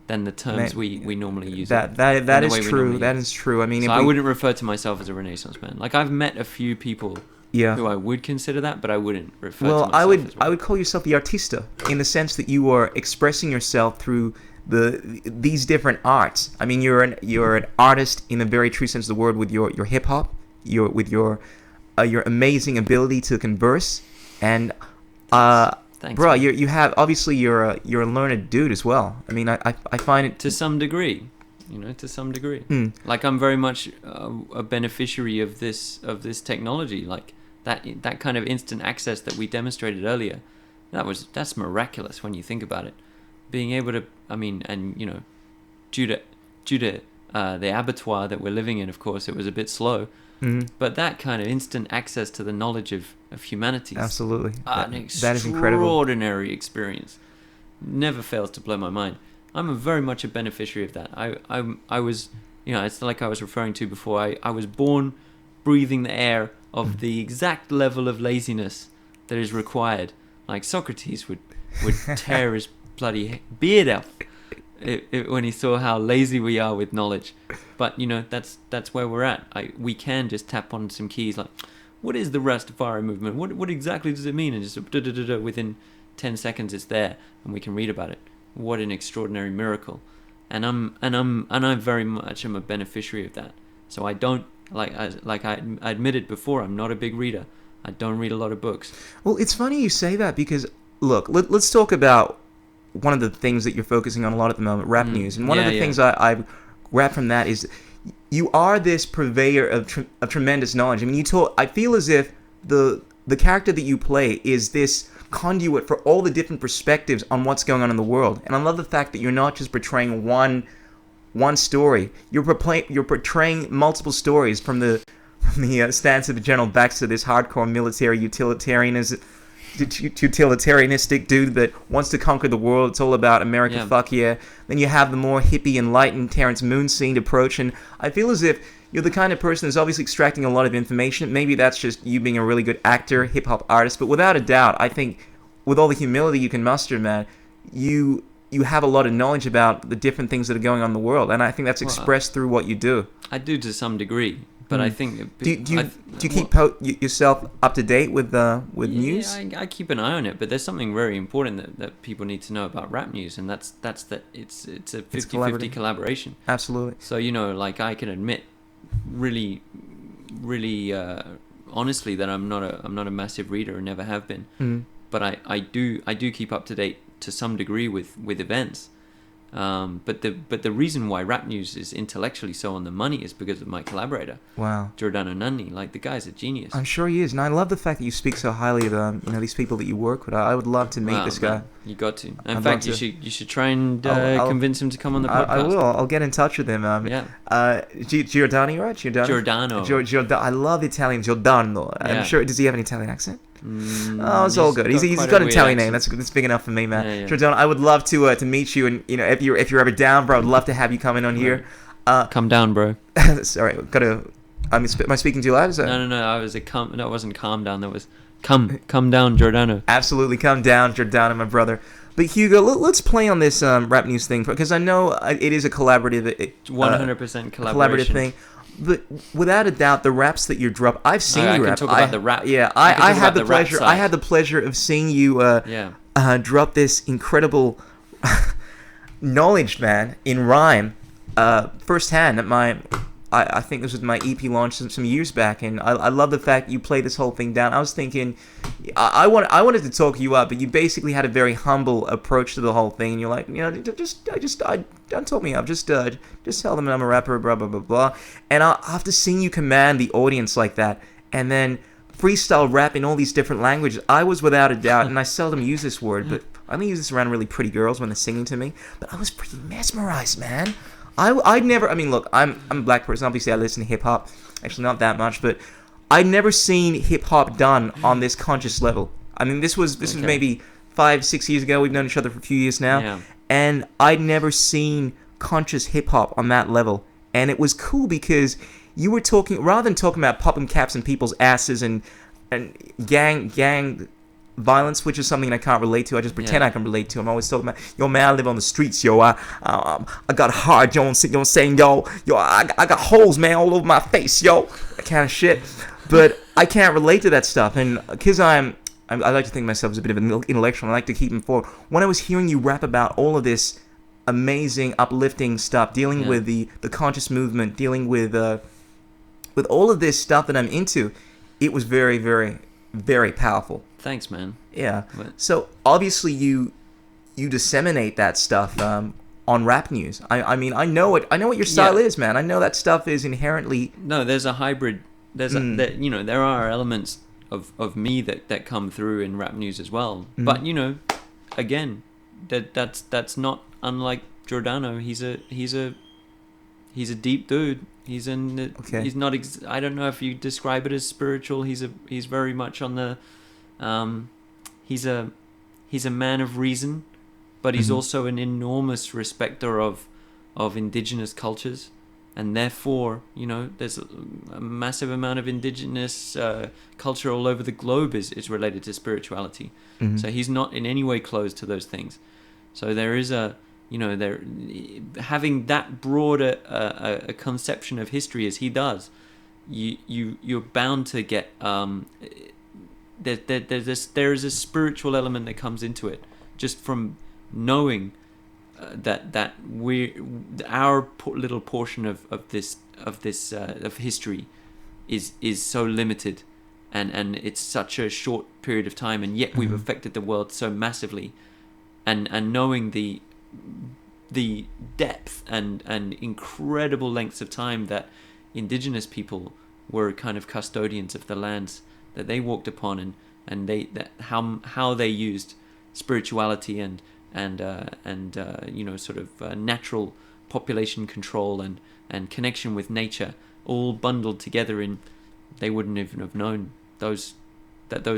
than the terms we normally use. That is true. That is true. I mean, so I wouldn't refer to myself as a Renaissance man. Like I've met a few people who I would consider that, but I wouldn't refer to myself as I would call yourself the artista in the sense that you are expressing yourself through these different arts. I mean, you're an artist in the very true sense of the word with your hip hop, your amazing ability to converse, and Thanks, bro, man. you have obviously you're a learned dude as well. I mean, I find it to some degree. you know, to some degree. Mm. Like I'm very much a beneficiary of this technology. Like that kind of instant access that we demonstrated earlier. That's miraculous when you think about it. Being able to, I mean, and you know, due to the abattoir that we're living in, of course, it was a bit slow. Mm-hmm. But that kind of instant access to the knowledge of humanity, Absolutely, an that is incredible. extraordinary experience. Never fails to blow my mind. I'm very much a beneficiary of that. I was, you know, it's like I was referring to before. I was born breathing the air of the exact level of laziness that is required. Like Socrates would tear his bloody beard off when he saw how lazy we are with knowledge. But you know, that's where we're at. We can just tap on some keys like, what is the Rastafari movement? What exactly does it mean? And just within 10 seconds it's there and we can read about it. What an extraordinary miracle. And I very much am a beneficiary of that. So I don't I admitted before, I'm not a big reader. I don't read a lot of books. Well, it's funny you say that because look, let's talk about one of the things that you're focusing on a lot at the moment, rap news. And one of the things I grab from that is you are this purveyor of tremendous knowledge. I mean, I feel as if the character that you play is this conduit for all the different perspectives on what's going on in the world. And I love the fact that you're not just portraying one story. You're portraying multiple stories from the stance of the General Baxter, this hardcore military utilitarianistic dude that wants to conquer the world. It's all about America, fuck yeah. Then you have the more hippie, enlightened Terrence Moonseed approach, and I feel as if you're the kind of person that's obviously extracting a lot of information. Maybe that's just you being a really good actor, hip-hop artist, but without a doubt, I think with all the humility you can muster, man, you have a lot of knowledge about the different things that are going on in the world, and I think that's expressed through what you do. I do to some degree. But I think... Do you keep yourself up to date with news? Yeah, I keep an eye on it, but there's something very important that people need to know about rap news, and that's that it's a 50-50 collaboration. Absolutely. So, you know, like I can admit really, really honestly that I'm not a massive reader and never have been. Mm-hmm. But I do keep up to date to some degree with events. But the reason why rap news is intellectually so on the money is because of my collaborator. Wow. Giordano Nanni. Like, the guy's a genius. I'm sure he is. And I love the fact that you speak so highly of these people that you work with. I would love to meet this guy. Man, you got to. In fact, you should try and I'll convince him to come on the podcast. I will. I'll get in touch with him. Giordano, right? Giordano. I love Italian. Giordano. Yeah. I'm sure. Does he have an Italian accent? It's all good. He's got an Italian name. That's big enough for me, man. Yeah. Giordano, I would love to meet you, and you know, if you're ever down, bro, I'd love to have you coming on here. Come down, bro. Sorry, am I speaking too loud? No. I was No, it wasn't calm down. That was come down, Giordano. Absolutely, come down, Giordano, my brother. But Hugo, let's play on this rap news thing because I know it is a collaborative, 100% collaboration thing. But without a doubt, the raps that you drop, I've seen you rap. I can talk about the rap. Yeah, I had the pleasure. I had the pleasure of seeing you drop this incredible knowledge, man, in rhyme, firsthand at my. I think this was my EP launch some years back, and I love the fact you play this whole thing down. I was thinking, I wanted to talk you up, but you basically had a very humble approach to the whole thing, and you're like, you know, don't talk me up, just tell them I'm a rapper, blah blah blah blah. And after seeing you command the audience like that, and then freestyle rap in all these different languages, I was without a doubt, and I seldom use this word, but I only use this around really pretty girls when they're singing to me. But I was pretty mesmerized, man. I'd never. I mean, look, I'm a black person. Obviously, I listen to hip hop. Actually, not that much, but I'd never seen hip hop done on this conscious level. I mean, this was maybe 5-6 years ago. We've known each other for a few years now, and I'd never seen conscious hip hop on that level. And it was cool because you were talking, rather than talking about popping caps in people's asses and gang violence, which is something I can't relate to. I just pretend I can relate to. I'm always talking about, yo, man, I live on the streets, yo. I got hard, yo. You know what I'm saying, yo, I got holes, man, all over my face, yo. That kind of shit. But I can't relate to that stuff, and because I like to think of myself as a bit of an intellectual. I like to keep informed. When I was hearing you rap about all of this amazing, uplifting stuff, dealing with the conscious movement, dealing with all of this stuff that I'm into, it was very, very, very powerful. Thanks, man. Yeah. But so obviously you disseminate that stuff on rap news. I mean, I know what your style is, man. I know that stuff is inherently... No, there's a hybrid. There are elements of me that come through in rap news as well. But again, that's not unlike Giordano. He's a deep dude. He's not. I don't know if you describe it as spiritual. He's very much on the. He's a man of reason, but he's also an enormous respecter of indigenous cultures, and therefore, there's a massive amount of indigenous culture all over the globe is related to spirituality. So he's not in any way closed to those things. So there is having that broad a conception of history as he does, you're bound to get there is a spiritual element that comes into it just from knowing that our little portion of history is so limited, and it's such a short period of time, and yet we've affected the world so massively, and knowing the depth and incredible lengths of time that indigenous people were kind of custodians of the lands that they walked upon, and how they used spirituality and sort of natural population control and connection with nature, all bundled together in. They wouldn't even have known those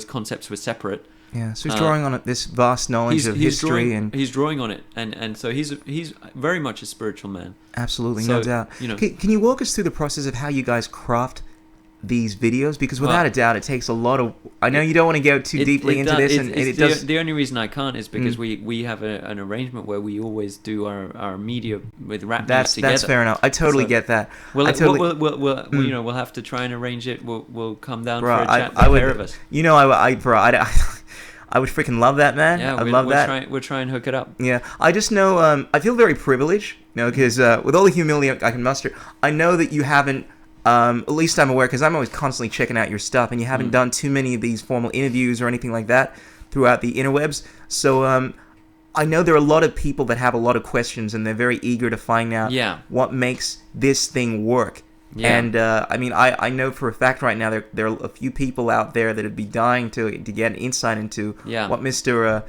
concepts were separate. Yeah, so he's drawing on this vast knowledge of history, and he's drawing on it, and so he's very much a spiritual man. Absolutely, so, no doubt. Can you walk us through the process of how you guys craft these videos? Because without a doubt, it takes a lot of. I know you don't want to go too deeply into this, and it does. The only reason I can't is because we have an arrangement where we always do our media with rap news together. That's fair enough. I totally get that. We'll have to try and arrange it. We'll come down for a chat. The pair of us. I would freaking love that, man. Yeah, I'd love that. We'll try and hook it up. Yeah, I just know. I feel very privileged, because with all the humility I can muster, I know that you haven't. At least I'm aware, because I'm always constantly checking out your stuff, and you haven't done too many of these formal interviews or anything like that throughout the interwebs. So I know there are a lot of people that have a lot of questions, and they're very eager to find out what makes this thing work. Yeah. And I know for a fact right now there are a few people out there that would be dying to get an insight into what Mr.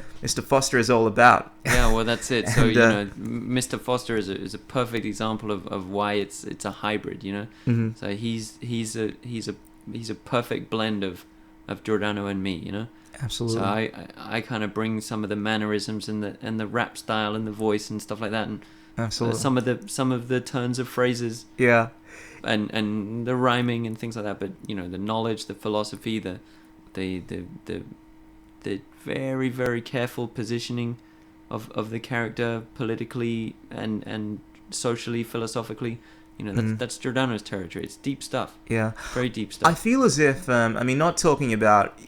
Foster is all about. Yeah, well, that's it. So Mr. Foster is a perfect example of why it's a hybrid. Mm-hmm. So he's a perfect blend of Giordano and me. Absolutely. So I kind of bring some of the mannerisms and the rap style and the voice and stuff like that, and absolutely some of the turns of phrases. Yeah. And the rhyming and things like that, but the knowledge, the philosophy, the very, very careful positioning of the character politically and socially, philosophically, that's Giordano's territory. It's deep stuff. Yeah, very deep stuff. I feel as if not talking about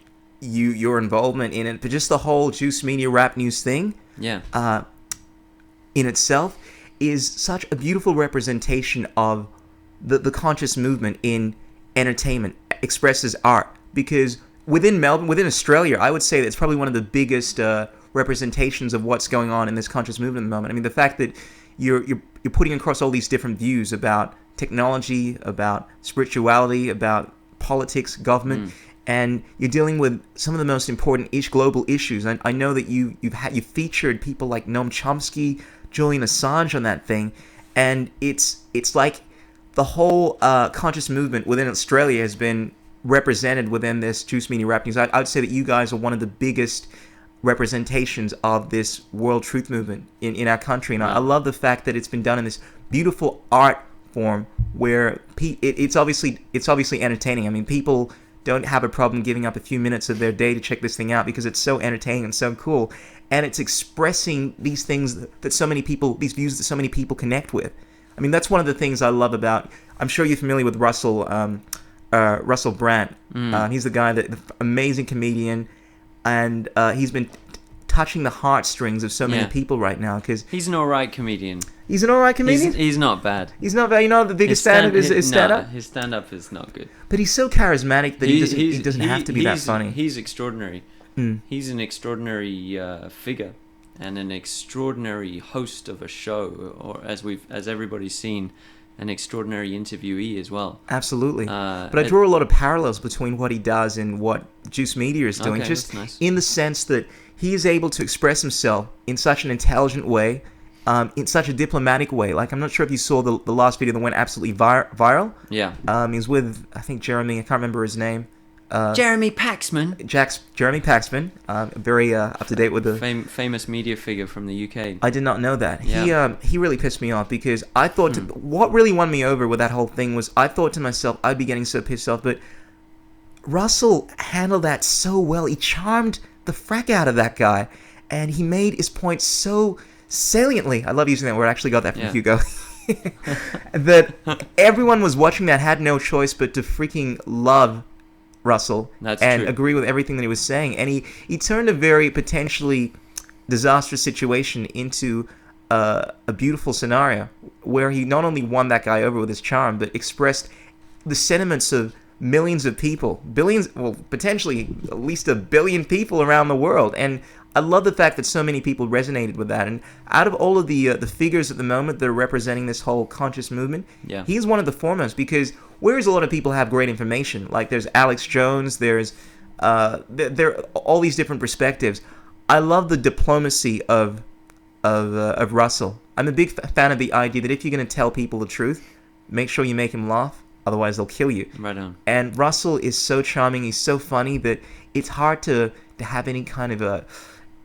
your involvement in it, but just the whole Juice Media rap news thing. Yeah. In itself is such a beautiful representation of the conscious movement in entertainment expressed as art, because within Melbourne, within Australia, I would say that it's probably one of the biggest representations of what's going on in this conscious movement at the moment. I mean, the fact that you're putting across all these different views about technology, about spirituality, about politics, government, and you're dealing with some of the most important global issues. And I know that you've featured people like Noam Chomsky, Julian Assange on that thing, and it's like the whole conscious movement within Australia has been represented within this Juice Media Rap News. I would say that you guys are one of the biggest representations of this world truth movement in our country. And I love the fact that it's been done in this beautiful art form where it's obviously entertaining. I mean, people don't have a problem giving up a few minutes of their day to check this thing out because it's so entertaining and so cool. And it's expressing these things that so many people, these views that so many people connect with. I mean, that's one of the things I love about. I'm sure you're familiar with Russell Brand. He's the guy the amazing comedian, and he's been touching the heartstrings of so many people right now because he's an alright comedian. He's an alright comedian. He's not bad. He's not bad. You know, the biggest stand-up is stand-up. His stand-up is not good. But he's so charismatic that he doesn't have to be that funny. He's extraordinary. He's an extraordinary figure. and an extraordinary host of a show, or as everybody's seen, an extraordinary interviewee as well. Absolutely. But I draw a lot of parallels between what he does and what Juice Media is doing, Okay, just that's nice. in the sense that he is able to express himself in such an intelligent way, in such a diplomatic way. Like, I'm not sure if you saw the last video that went absolutely viral. Yeah. He was with, I think, Jeremy, I can't remember his name. Jeremy Paxman, Jeremy Paxman, very up to date with the... famous media figure from the UK. I did not know that. Yeah. He really pissed me off because I thought what really won me over with that whole thing was I thought to myself I'd be getting so pissed off, but Russell handled that so well. He charmed the frack out of that guy, and he made his point so saliently. I love using that word. I actually got that from Yeah. Hugo. That everyone was watching that had no choice but to freaking love Russell That's and true. agree with everything that he was saying. And he turned a very potentially disastrous situation into a beautiful scenario where he not only won that guy over with his charm, but expressed the sentiments of millions of people, billions, well, potentially at least 1 billion people around the world. And I love the fact that so many people resonated with that. And out of all of the figures at the moment that are representing this whole conscious movement, Yeah. he's one of the foremost, because whereas a lot of people have great information, like there's Alex Jones, there's there are all these different perspectives. I love the diplomacy of Russell. I'm a big fan of the idea that if you're going to tell people the truth, make sure you make him laugh, otherwise they'll kill you. Right on. And Russell is so charming, he's so funny that it's hard to have any kind of a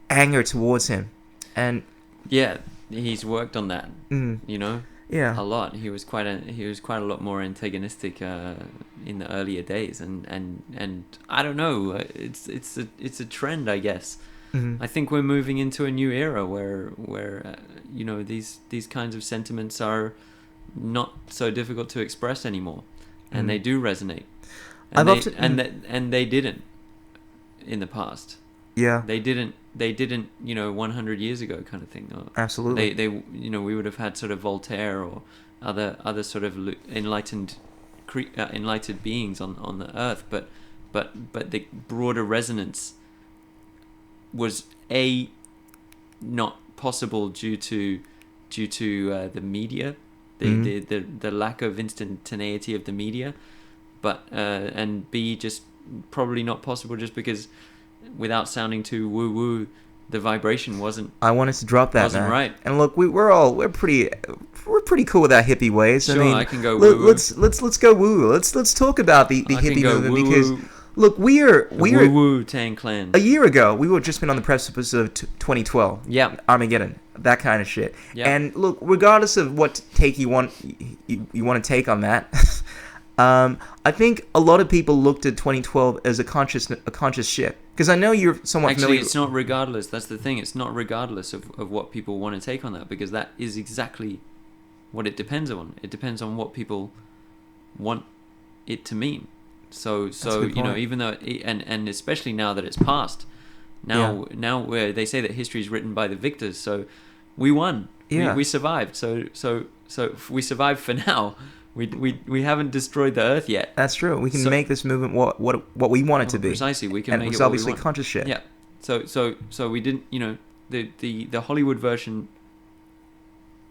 anger towards him. And Yeah, he's worked on that. You know, yeah, a lot. He was quite a lot more antagonistic in the earlier days, and I don't know. It's a trend, I guess. I think we're moving into a new era where you know, these kinds of sentiments are not so difficult to express anymore, and they do resonate. And they didn't in the past. yeah, They didn't, you know, 100 years ago kind of thing. Or absolutely. They, you know, we would have had sort of Voltaire or other sort of enlightened beings on the earth, but the broader resonance was not possible due to the media, the lack of instantaneity of the media, but and B, just probably not possible just because, without sounding too woo woo, the vibration wasn't. I wanted to drop that, Wasn't man. right. And look, we're pretty cool with our hippie ways. Sure, I mean, I can go woo-woo. let's go woo. Let's talk about the I can hippie go movement, woo-woo. because look, we're Woo woo Tang Clan. a year ago we were just been on the precipice of 2012. Yeah. Armageddon, that kind of shit. Yeah. And look, regardless of what take you want to take on that, I think a lot of people looked at 2012 as a conscious shift. Because I know you're somewhat Actually, familiar. it's not regardless. That's the thing. It's not regardless of what people want to take on that, because that is exactly what it depends on. It depends on what people want it to mean. So a good you know, point. even though and especially now that it's past, now where they say that history is written by the victors, so we won. Yeah. We survived. So if we survived for now. We haven't destroyed the earth yet. That's true. We can So- make this movement what we want it to be. Precisely, we can And make it's it what we obviously want. conscious shit. Yeah. So we didn't, you know, the Hollywood version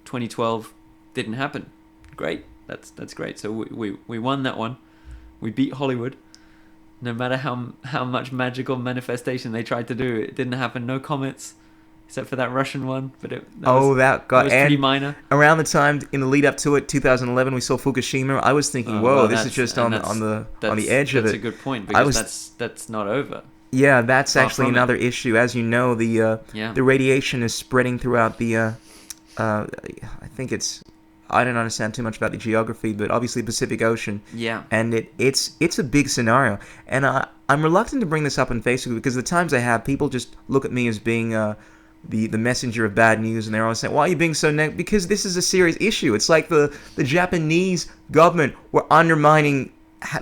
2012 didn't happen. Great. That's great. So we won that one. We beat Hollywood. No matter how much magical manifestation they tried to do, it didn't happen. No comets, except for that Russian one. But that was pretty minor. Around the time in the lead up to it, 2011, we saw Fukushima. I was thinking, whoa, Well, this is that's- just and on the edge of it. That's a good point, because was- that's not over. Yeah, that's Far actually from it. another issue. As you know, the radiation is spreading throughout the. I think I don't understand too much about the geography, but obviously Pacific Ocean. Yeah. And it's a big scenario, and I'm reluctant to bring this up on Facebook because the times I have, people just look at me as being the messenger of bad news, and they're always saying, "Why are you being so negative?" Because this is a serious issue. It's like the Japanese government were undermining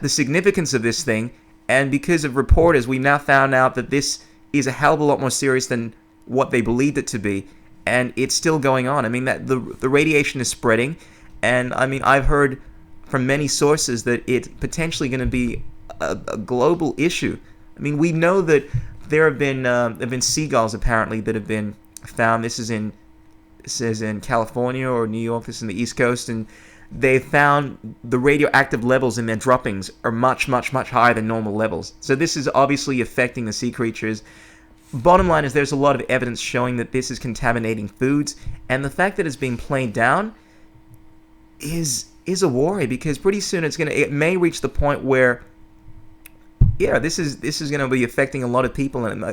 the significance of this thing, and because of reporters, we now found out that this is a hell of a lot more serious than what they believed it to be, and it's still going on. I mean, that the radiation is spreading, and I mean, I've heard from many sources that it's potentially going to be a global issue. I mean, we know that there have been seagulls apparently that have been found this is in California or New York. This is in the East Coast, and they found the radioactive levels in their droppings are much, much, much higher than normal levels. So this is obviously affecting the sea creatures. Bottom line is there's a lot of evidence showing that this is contaminating foods, and the fact that it's being played down is a worry, because pretty soon it may reach the point where, yeah, this is going to be affecting a lot of people, and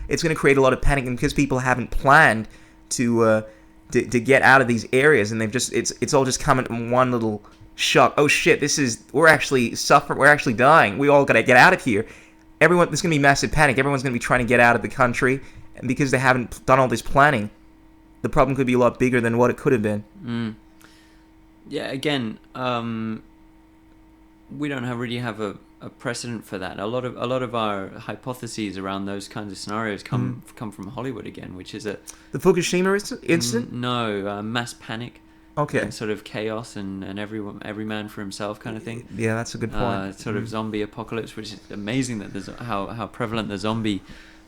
it's going to create a lot of panic, and because people haven't planned to get out of these areas, and it's all just coming in one little shock. Oh shit, we're actually suffering, we're actually dying. We all got to get out of here. There's going to be massive panic. Everyone's going to be trying to get out of the country, and because they haven't done all this planning, the problem could be a lot bigger than what it could have been. Yeah, again, we don't really have a precedent for that. A lot of our hypotheses around those kinds of scenarios come from Hollywood again, which is the Fukushima incident. Mass panic. Okay. And sort of chaos and every man for himself kind of thing. Yeah, that's a good point. Sort of zombie apocalypse, which is amazing that there's how prevalent the zombie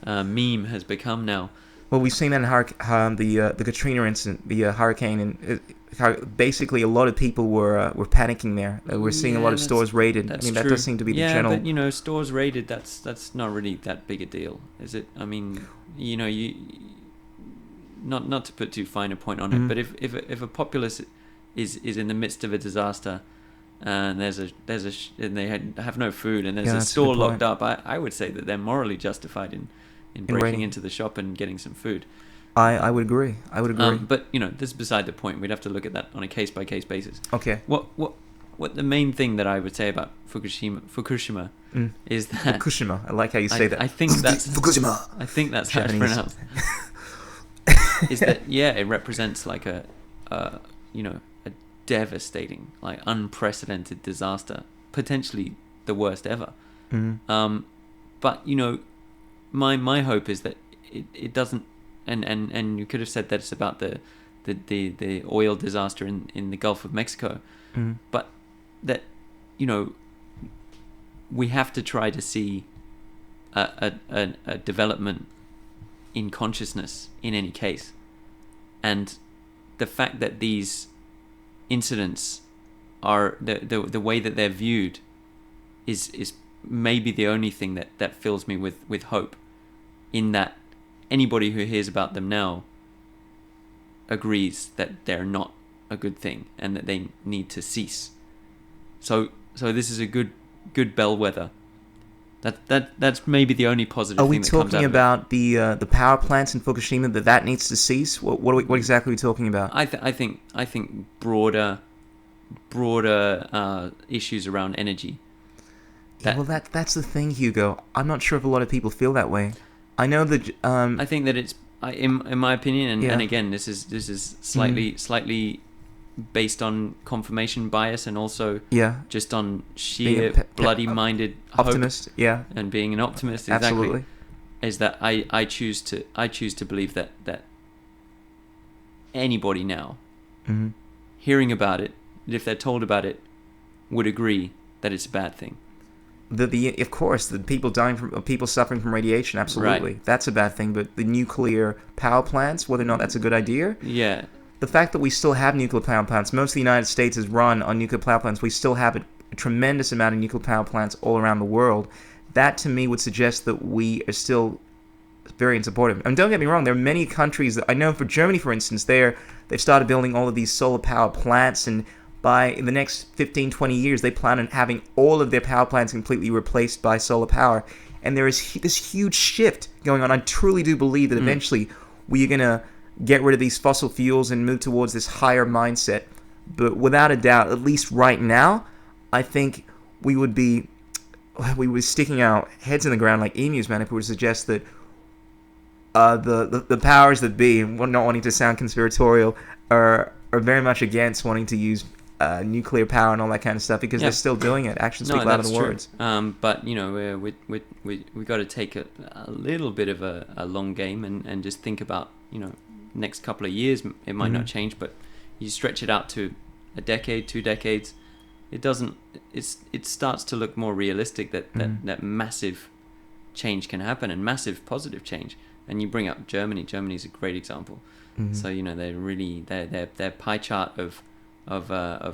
meme has become now. Well, we've seen that in the Katrina incident, the hurricane, and how basically a lot of people were panicking there. We're seeing a lot of stores raided. I mean, that does seem to be the general. Yeah, but stores raided. That's not really that big a deal, is it? I mean, you. Not to put too fine a point on it, but if a populace is in the midst of a disaster, and and they have no food, and there's a store locked up, I would say that they're morally justified in breaking into the shop and getting some food. I would agree. But this is beside the point. We'd have to look at that on a case by case basis. Okay. What the main thing that I would say about Fukushima is that Fukushima. I like how you say that. I think that's Fukushima. I think that's how it's pronounced. Is that it represents like a devastating, like unprecedented disaster, potentially the worst ever. But my hope is that it doesn't, and you could have said that it's about the oil disaster in the Gulf of Mexico, but that we have to try to see a development in consciousness in any case, and the fact that these incidents are the way that they're viewed is maybe the only thing that fills me with hope, in that anybody who hears about them now agrees that they're not a good thing and that they need to cease. So this is a good bellwether. That's maybe the only positive thing that comes out of it. Are we talking about the power plants in Fukushima, that needs to cease? What exactly are we talking about? I think broader issues around energy. That's the thing, Hugo. I'm not sure if a lot of people feel that way. I know that. I think that it's in my opinion, and again, this is slightly based on confirmation bias, and also just on sheer bloody-minded optimist, hope, and being an optimist. Exactly, absolutely. Is that I choose to believe that anybody now hearing about it, if they're told about it, would agree that it's a bad thing. Of course, the people people suffering from radiation, absolutely, right. That's a bad thing. But the nuclear power plants, whether or not that's a good idea, the fact that we still have nuclear power plants, most of the United States is run on nuclear power plants. We still have a tremendous amount of nuclear power plants all around the world. That to me would suggest that we are still very supportive. And don't get me wrong, there are many countries that I know. For Germany, for instance, they've started building all of these solar power plants, and in the next 15-20 years, they plan on having all of their power plants completely replaced by solar power. And there is this huge shift going on. I truly do believe that eventually we are going to get rid of these fossil fuels and move towards this higher mindset. But without a doubt, at least right now, I think we would be sticking our heads in the ground like emus, man, if we were to suggest that the powers that be, not wanting to sound conspiratorial, are very much against wanting to use nuclear power and all that kind of stuff, because they're still doing it. Actions speak louder than words. But we got to take a little bit of a long game and just think about next couple of years. It might not change, but you stretch it out to a decade, 2 decades. It starts to look more realistic that massive change can happen, and massive positive change. and you bring up Germany. Germany's a great example. Mhm. So their pie chart of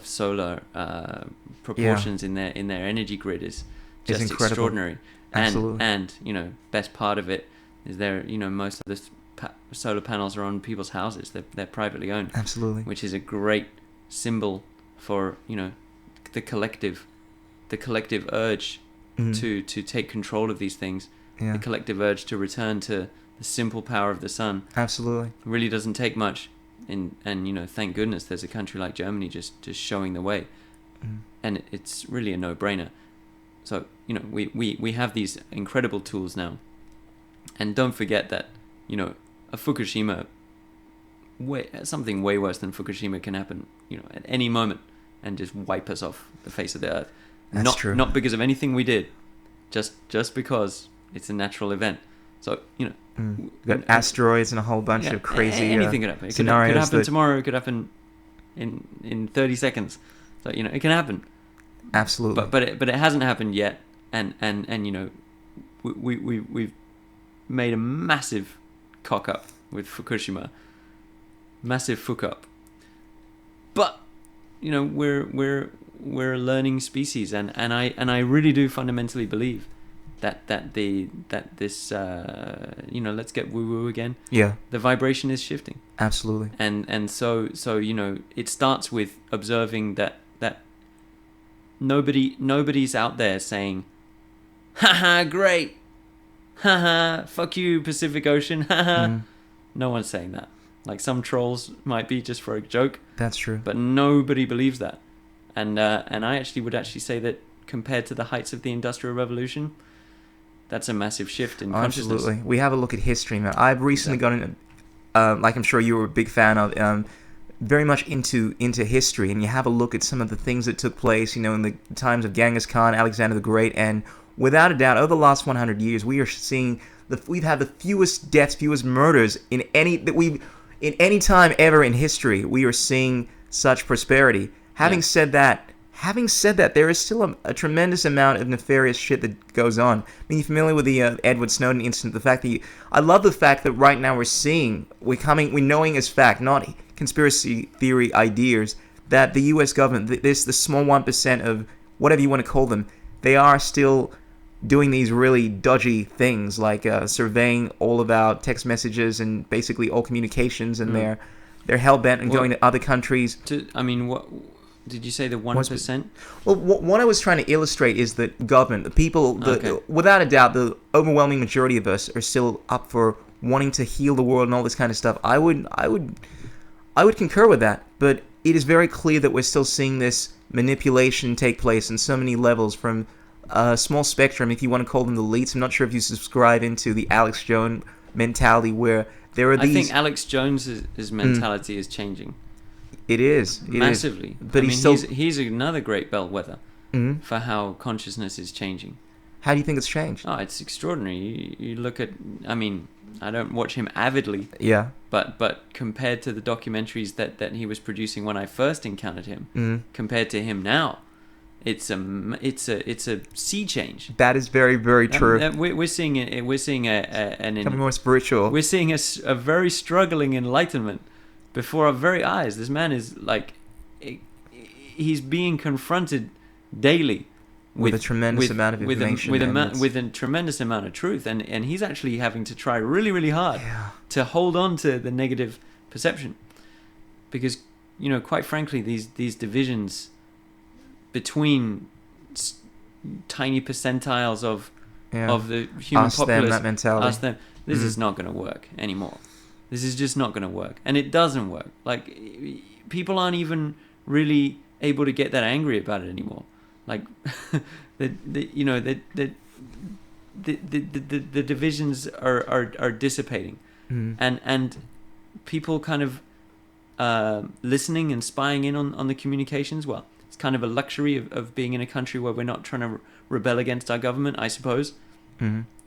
solar proportions in their energy grid is just incredible. extraordinary. Absolutely. And best part of it is most of the solar panels are on people's houses. They're privately owned. Absolutely. Which is a great symbol for the collective urge Mhm. to take control of these things. Yeah. The collective urge to return to the simple power of the sun. Absolutely. It really doesn't take much. And thank goodness there's a country like Germany just showing the way. Mhm. And it's really a no-brainer. So we have these incredible tools now, and don't forget that a Fukushima, something way worse than Fukushima can happen at any moment and just wipe us off the face of the earth. That's true. Not because of anything we did, just because it's a natural event. So We've got asteroids and a whole bunch of crazy anything could happen. It could scenarios happen tomorrow. It could happen in 30 seconds. So it can happen. Absolutely. But it hasn't happened yet, and we've made a massive cock up with Fukushima, massive fuck up. But we're a learning species, and I really do fundamentally believe that this let's get woo woo again. Yeah. The vibration is shifting. Absolutely. And so it starts with observing that nobody's out there saying, haha, great, haha, fuck you, Pacific Ocean, haha. Mhm. No one's saying that. Like, some trolls might be just for a joke, That's true. but nobody believes that. And I would say that compared to the heights of the Industrial Revolution, that's a massive shift in consciousness. Absolutely. We have a look at history, man. I've recently gotten, like I'm sure you were a big fan of, very much into history, and you have a look at some of the things that took place, in the times of Genghis Khan, Alexander the Great, and without a doubt, over the last 100 years, we are seeing we've had the fewest deaths, fewest murders in any time ever in history. We are seeing such prosperity. Having said that, there is still a tremendous amount of nefarious shit that goes on. I mean, you're familiar with the Edward Snowden incident. The fact that I love the fact that right now we're knowing as fact, not conspiracy theory ideas, that the U.S. government, the small 1% of whatever you want to call them, they are still doing these really dodgy things, like surveying all of our text messages and basically all communications, and they're hell-bent on going to other countries. What did you say, the 1%? Well, what I was trying to illustrate is that government, the people, without a doubt, the overwhelming majority of us are still up for wanting to heal the world and all this kind of stuff. I would concur with that, but it is very clear that we're still seeing this manipulation take place on so many levels, from a small spectrum, if you want to call them the elites. I'm not sure if you subscribe into the Alex Jones mentality, where there are these... I think Alex Jones's mentality is changing. It is. Massively. But he's another great bellwether for how consciousness is changing. How do you think it's changed? Oh, it's extraordinary. You look at... I don't watch him avidly. Yeah. But compared to the documentaries that he was producing when I first encountered him, compared to him now, it's a sea change. That is very, very true. We're seeing Becoming more spiritual. We're seeing a very struggling enlightenment before our very eyes. This man is like, he's being confronted daily with a tremendous amount of information, with a tremendous amount of truth, and he's actually having to try really, really hard to hold on to the negative perception, because quite frankly, these divisions between tiny percentiles of the human us, populace, them, that mentality. us, them, this is not going to work anymore. This is just not going to work, and it doesn't work. Like, people aren't even really able to get that angry about it anymore. Like, the divisions are dissipating, and people kind of listening and spying in on the communications. Well, it's kind of a luxury of being in a country where we're not trying to rebel against our government, I suppose.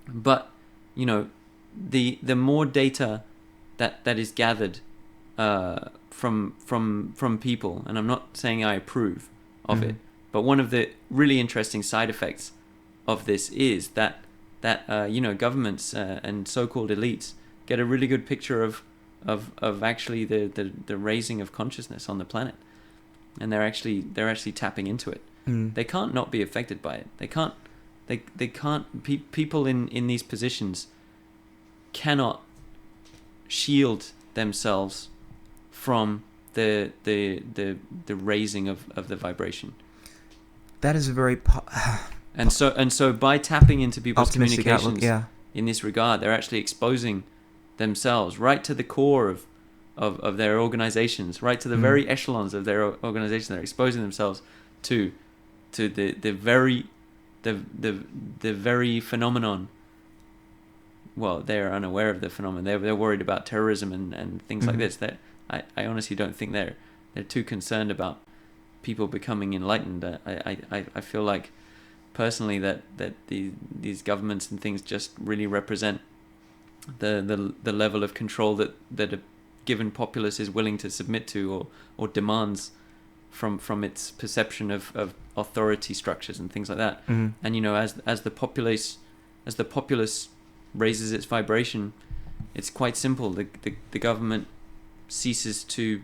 But the more data that is gathered from people, and I'm not saying I approve of it, but one of the really interesting side effects of this is that governments and so-called elites, get a really good picture of actually the raising of consciousness on the planet, and they're actually tapping into it. They can't not be affected by it. They can't. People in these positions cannot shield themselves from the raising of the vibration. That is a very and so by tapping into people's optimistic communications outlook, in this regard, they're actually exposing themselves right to the core of their organizations, right to the very echelons of their organization. They're exposing themselves to the very phenomenon. Well, they're unaware of the phenomenon. They're worried about terrorism and things like this. I honestly don't think they're too concerned about people becoming enlightened. I feel like personally that these governments and things just really represent the level of control that a given populace is willing to submit to or demands from its perception of authority structures and things like that. And as the populace raises its vibration, it's quite simple. The government ceases to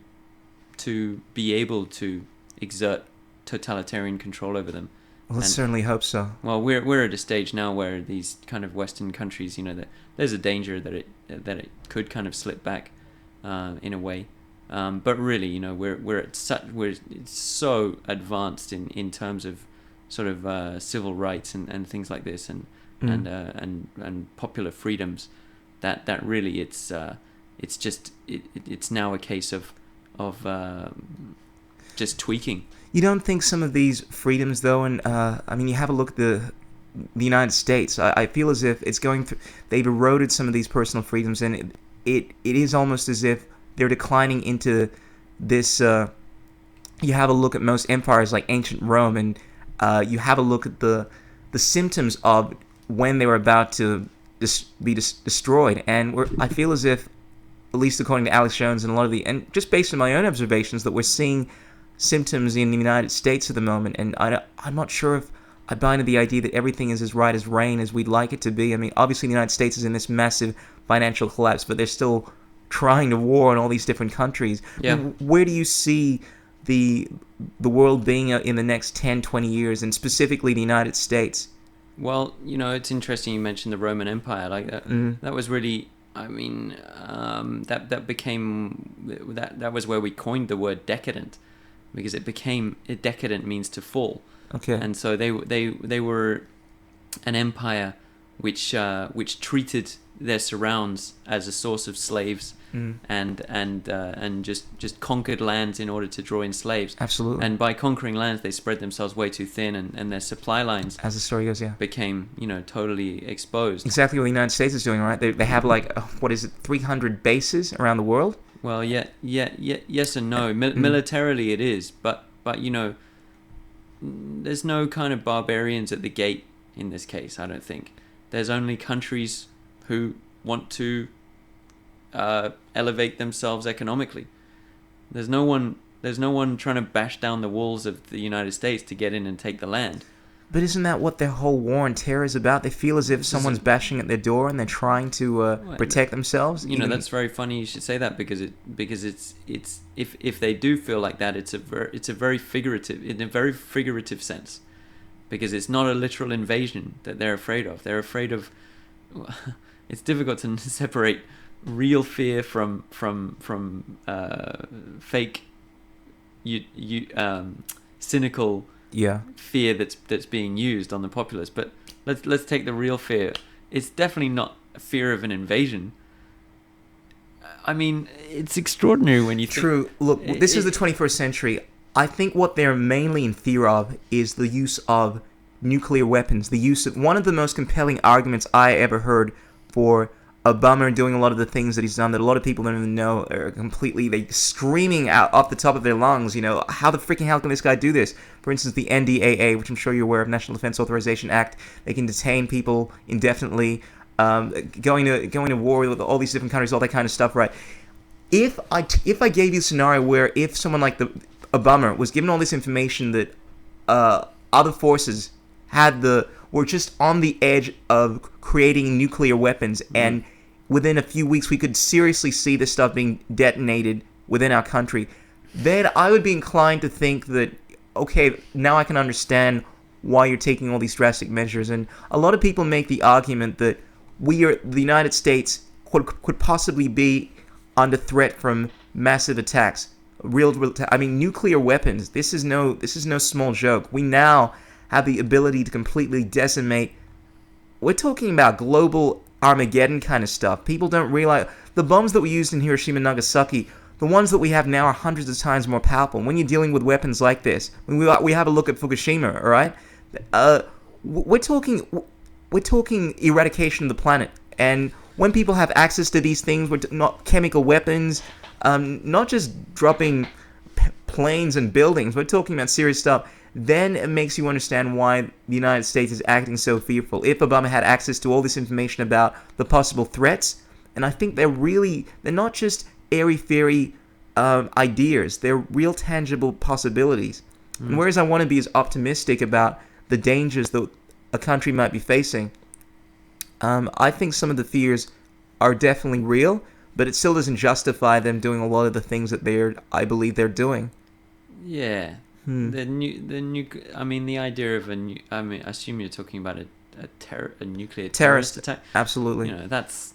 be able to exert totalitarian control over them. Well, let's certainly hope so. Well, we're at a stage now where these kind of Western countries, there's a danger that it could kind of slip back in a way. But really, we're so advanced in terms of sort of civil rights and things like this and popular freedoms that really it's now a case of just tweaking. You don't think some of these freedoms, though, and you have a look at the United States. I feel as if it's going through. They've eroded some of these personal freedoms, and it is almost as if they're declining into this. You have a look at most empires, like ancient Rome, and you have a look at the symptoms of when they were about to be destroyed. And I feel as if, at least according to Alex Jones and a lot of and just based on my own observations, that we're seeing symptoms in the United States at the moment. And I'm not sure if I buy into the idea that everything is as right as rain as we'd like it to be. I mean, obviously the United States is in this massive financial collapse, but they're still trying to war in all these different countries. Yeah. Where do you see the world being in the next 10, 20 years, and specifically the United States? Well, it's interesting you mentioned the Roman Empire. Like that. That was really, that became that was where we coined the word decadent, because decadent means to fall. Okay. And so they were an empire which treated their surrounds as a source of slaves, and just conquered lands in order to draw in slaves. Absolutely. And by conquering lands, they spread themselves way too thin, and their supply lines, as the story goes, became totally exposed. Exactly what the United States is doing, right? They have 300 bases around the world. Well, yes and no. Militarily, it is, but there's no kind of barbarians at the gate in this case. I don't think there's only countries who want to elevate themselves economically. There's no one trying to bash down the walls of the United States to get in and take the land. But isn't that what their whole war on terror is about? They feel as if someone's bashing at their door and they're trying to protect themselves. That's very funny you should say that, because it's if they do feel like that, it's a very figurative sense, because it's not a literal invasion that they're afraid of. They're afraid of. It's difficult to separate real fear from fake, cynical fear that's being used on the populace. But let's take the real fear. It's definitely not a fear of an invasion. I mean, it's extraordinary when you think... True. Look, this is the 21st century. I think what they're mainly in fear of is the use of nuclear weapons. The use of... One of the most compelling arguments I ever heard for Obama doing a lot of the things that he's done that a lot of people don't even know are completely screaming out off the top of their lungs, how the freaking hell can this guy do this? For instance, the NDAA, which I'm sure you're aware of, National Defense Authorization Act, they can detain people indefinitely, going to war with all these different countries, all that kind of stuff, right? If I gave you a scenario where if someone like Obama was given all this information that other forces were just on the edge of creating nuclear weapons, and within a few weeks we could seriously see this stuff being detonated within our country, then I would be inclined to think that, okay, now I can understand why you're taking all these drastic measures. And a lot of people make the argument that the United States could possibly be under threat from massive attacks. Nuclear weapons. This is no small joke. We now have the ability to completely decimate. We're talking about global Armageddon kind of stuff. People don't realize the bombs that we used in Hiroshima and Nagasaki. The ones that we have now are hundreds of times more powerful. When you're dealing with weapons like this, when we have a look at Fukushima, all right? We're talking eradication of the planet. And when people have access to these things, we're not chemical weapons, not just dropping planes and buildings. We're talking about serious stuff. Then it makes you understand why the United States is acting so fearful. If Obama had access to all this information about the possible threats, and I think they're not just airy-fairy ideas. They're real tangible possibilities. And whereas I want to be as optimistic about the dangers that a country might be facing, I think some of the fears are definitely real, but it still doesn't justify them doing a lot of the things that I believe they're doing. Yeah. The idea of I assume you're talking about a nuclear terrorist attack. Absolutely. That's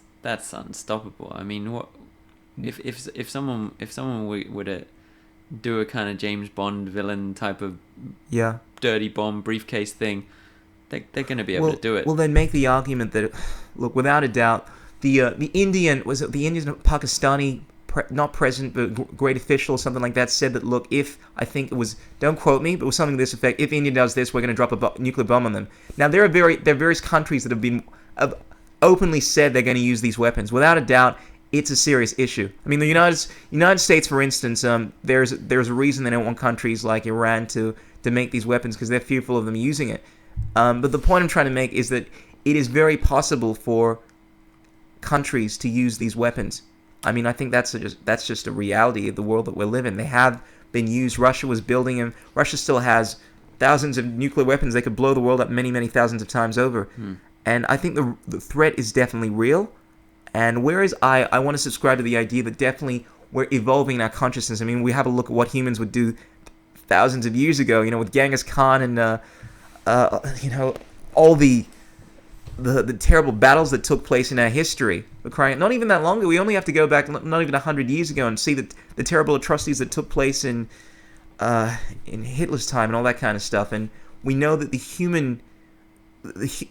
unstoppable. I mean, what if someone were to do a kind of James Bond villain type of dirty bomb briefcase thing, they're going to be able to do it. Well, then make the argument that, look, without a doubt, the Indian Pakistani not president but great official or something like that said that, look, if I think it was, don't quote me, but it was something to this effect, if India does this, we're going to drop a nuclear bomb on them. Now there are various countries that have openly said they're going to use these weapons. Without a doubt, it's a serious issue. I mean, the United States, for instance, there's a reason they don't want countries like Iran to make these weapons, because they're fearful of them using it. But the point I'm trying to make is that it is very possible for countries to use these weapons. I mean, I think that's just a reality of the world that we're living. They have been used. Russia was building them. Russia still has thousands of nuclear weapons. They could blow the world up many, many thousands of times over. And I think the threat is definitely real. And whereas I want to subscribe to the idea that definitely we're evolving our consciousness. I mean, we have a look at what humans would do thousands of years ago, with Genghis Khan and, all the terrible battles that took place in our history. Not even that long ago. We only have to go back not even 100 years ago and see the terrible atrocities that took place in Hitler's time and all that kind of stuff. And we know that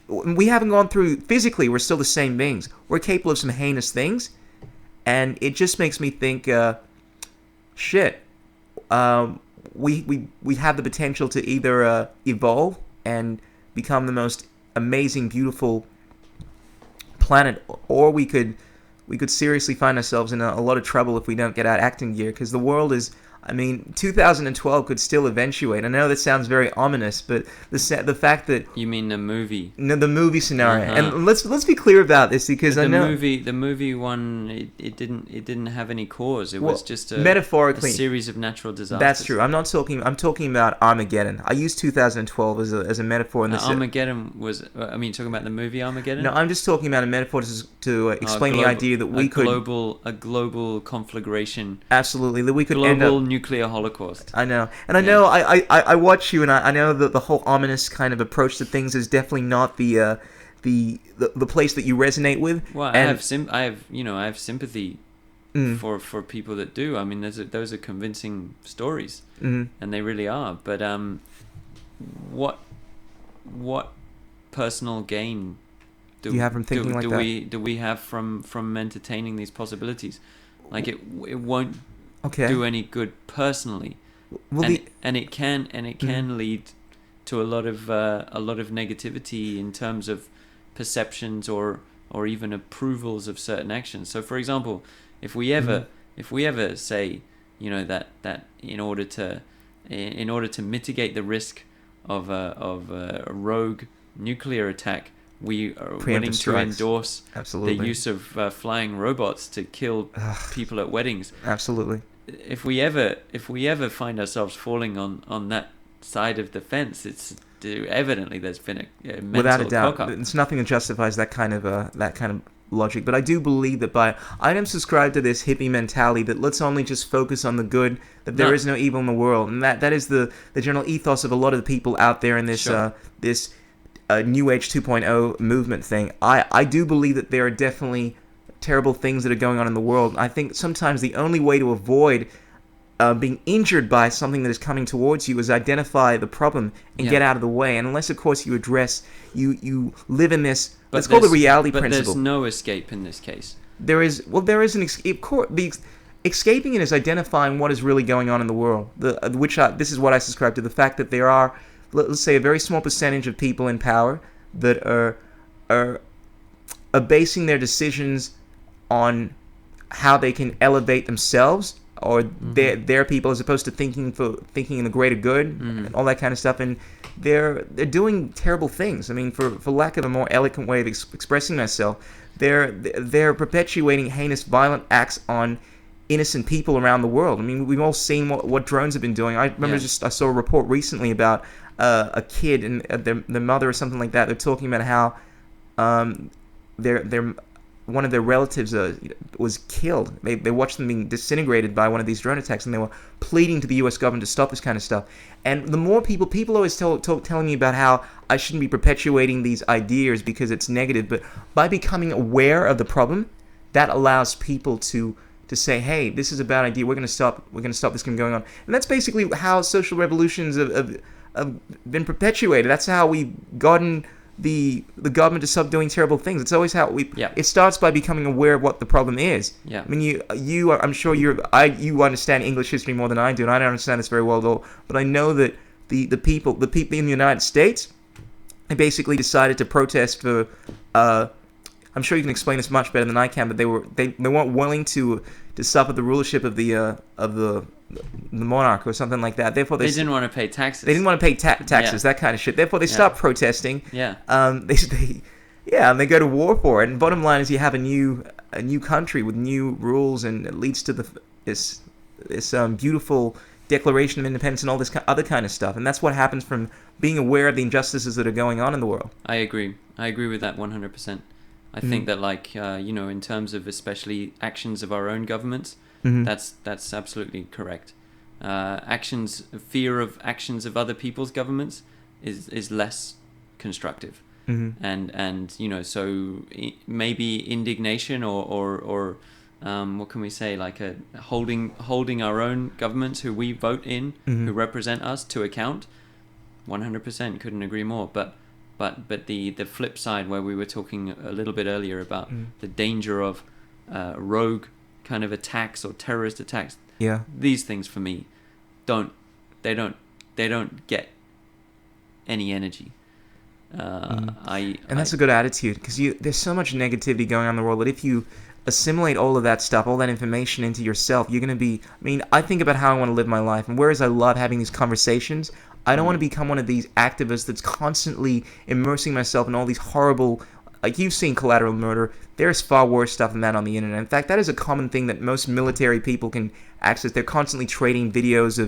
we haven't gone through physically. We're still the same beings. We're capable of some heinous things, and it just makes me think, shit. We have the potential to either evolve and become the most amazing, beautiful planet, or we could seriously find ourselves in a lot of trouble if we don't get out acting gear, because the world is, 2012 could still eventuate. I know that sounds very ominous, but the fact that... You mean the movie? No, the movie scenario. And let's be clear about this, because the movie one, it didn't have any cause. It was just metaphorically, a series of natural disasters. That's true. I'm talking about Armageddon. I use 2012 as a metaphor in this. Armageddon was... talking about the movie Armageddon? No, I'm just talking about a metaphor to explain the idea that we could... A global conflagration. Absolutely. That we could end up... nuclear holocaust. I know. And I know I watch you, and I know that the whole ominous kind of approach to things is definitely not the place that you resonate with. Well, I have sympathy for people that do. I mean, those are convincing stories, and they really are. But what personal gain do you have from thinking like that? Do we have from entertaining these possibilities? Like it won't do any good personally, and it can lead to a lot of negativity in terms of perceptions or even approvals of certain actions. So, for example, if we ever say, that in order to mitigate the risk of a rogue nuclear attack, we are willing to endorse the use of flying robots to kill people at weddings. Absolutely. If we ever find ourselves falling on that side of the fence, it's evidently there's been a mental without a doubt. cock-up. It's nothing that justifies that kind of logic, but I do believe that I don't subscribe to this hippie mentality that let's only just focus on the good, that there is no evil in the world, and that is the general ethos of a lot of the people out there in this this New Age 2.0 movement thing. I do believe that there are definitely terrible things that are going on in the world. I think sometimes the only way to avoid being injured by something that is coming towards you is identify the problem and get out of the way. And unless, of course, you you live in this. Let's call it the reality principle. But there's no escape in this case. There is an escape. Escaping it is identifying what is really going on in the world. This is what I subscribe to: the fact that there are, let's say, a very small percentage of people in power that are basing their decisions on how they can elevate themselves or their people, as opposed to thinking in the greater good and all that kind of stuff. And they're doing terrible things. I mean, for lack of a more eloquent way of expressing myself, they're perpetuating heinous, violent acts on innocent people around the world. I mean, we've all seen what drones have been doing. I remember I saw a report recently about a kid and their mother or something like that. They're talking about how their one of their relatives was killed. They watched them being disintegrated by one of these drone attacks, and they were pleading to the U.S. government to stop this kind of stuff. And the more people always telling me about how I shouldn't be perpetuating these ideas because it's negative, but by becoming aware of the problem, that allows people to say, hey, this is a bad idea. We're going to stop this from going on. And that's basically how social revolutions have been perpetuated. That's how we've gotten the government to stop doing terrible things. It's always how it starts by becoming aware of what the problem is. Yeah. I mean, you I'm sure you understand English history more than I do, and I don't understand this very well at all. But I know that the people in the United States, they basically decided to protest for. I'm sure you can explain this much better than I can, but they weren't willing to suffer the rulership of the monarch or something like that. Therefore, they didn't want to pay taxes. They didn't want to pay taxes, that kind of shit. Therefore, they stopped protesting. Yeah. And they go to war for it. And bottom line is, you have a new country with new rules, and it leads to this beautiful Declaration of Independence and all this other kind of stuff. And that's what happens from being aware of the injustices that are going on in the world. I agree with that 100%. I think that, in terms of especially actions of our own governments, that's absolutely correct. Fear of actions of other people's governments is less constructive. And so maybe indignation or what can we say, like holding our own governments who we vote in, who represent us, to account. 100%, couldn't agree more. But the flip side, where we were talking a little bit earlier about the danger of rogue kind of attacks or terrorist attacks. Yeah. These things for me don't get any energy. And that's a good attitude, because there's so much negativity going on in the world that if you assimilate all of that stuff, all that information into yourself, you're going to be... I mean, I think about how I want to live my life, and whereas I love having these conversations, I don't want to become one of these activists that's constantly immersing myself in all these horrible... Like, you've seen collateral murder. There's far worse stuff than that on the internet. In fact, that is a common thing that most military people can access. They're constantly trading videos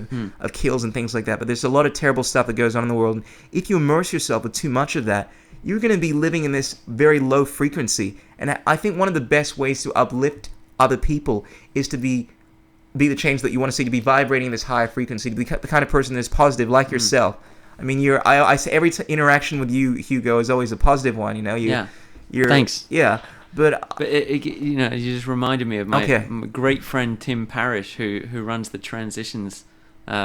of kills and things like that. But there's a lot of terrible stuff that goes on in the world. And if you immerse yourself with too much of that, you're going to be living in this very low frequency. And I think one of the best ways to uplift other people is to be the change that you want to see, to be vibrating this higher frequency, to be the kind of person that's positive, like yourself. I mean, I say every interaction with you, Hugo, is always a positive one. You're thanks. Yeah, but you just reminded me of my great friend Tim Parrish, who runs the Transitions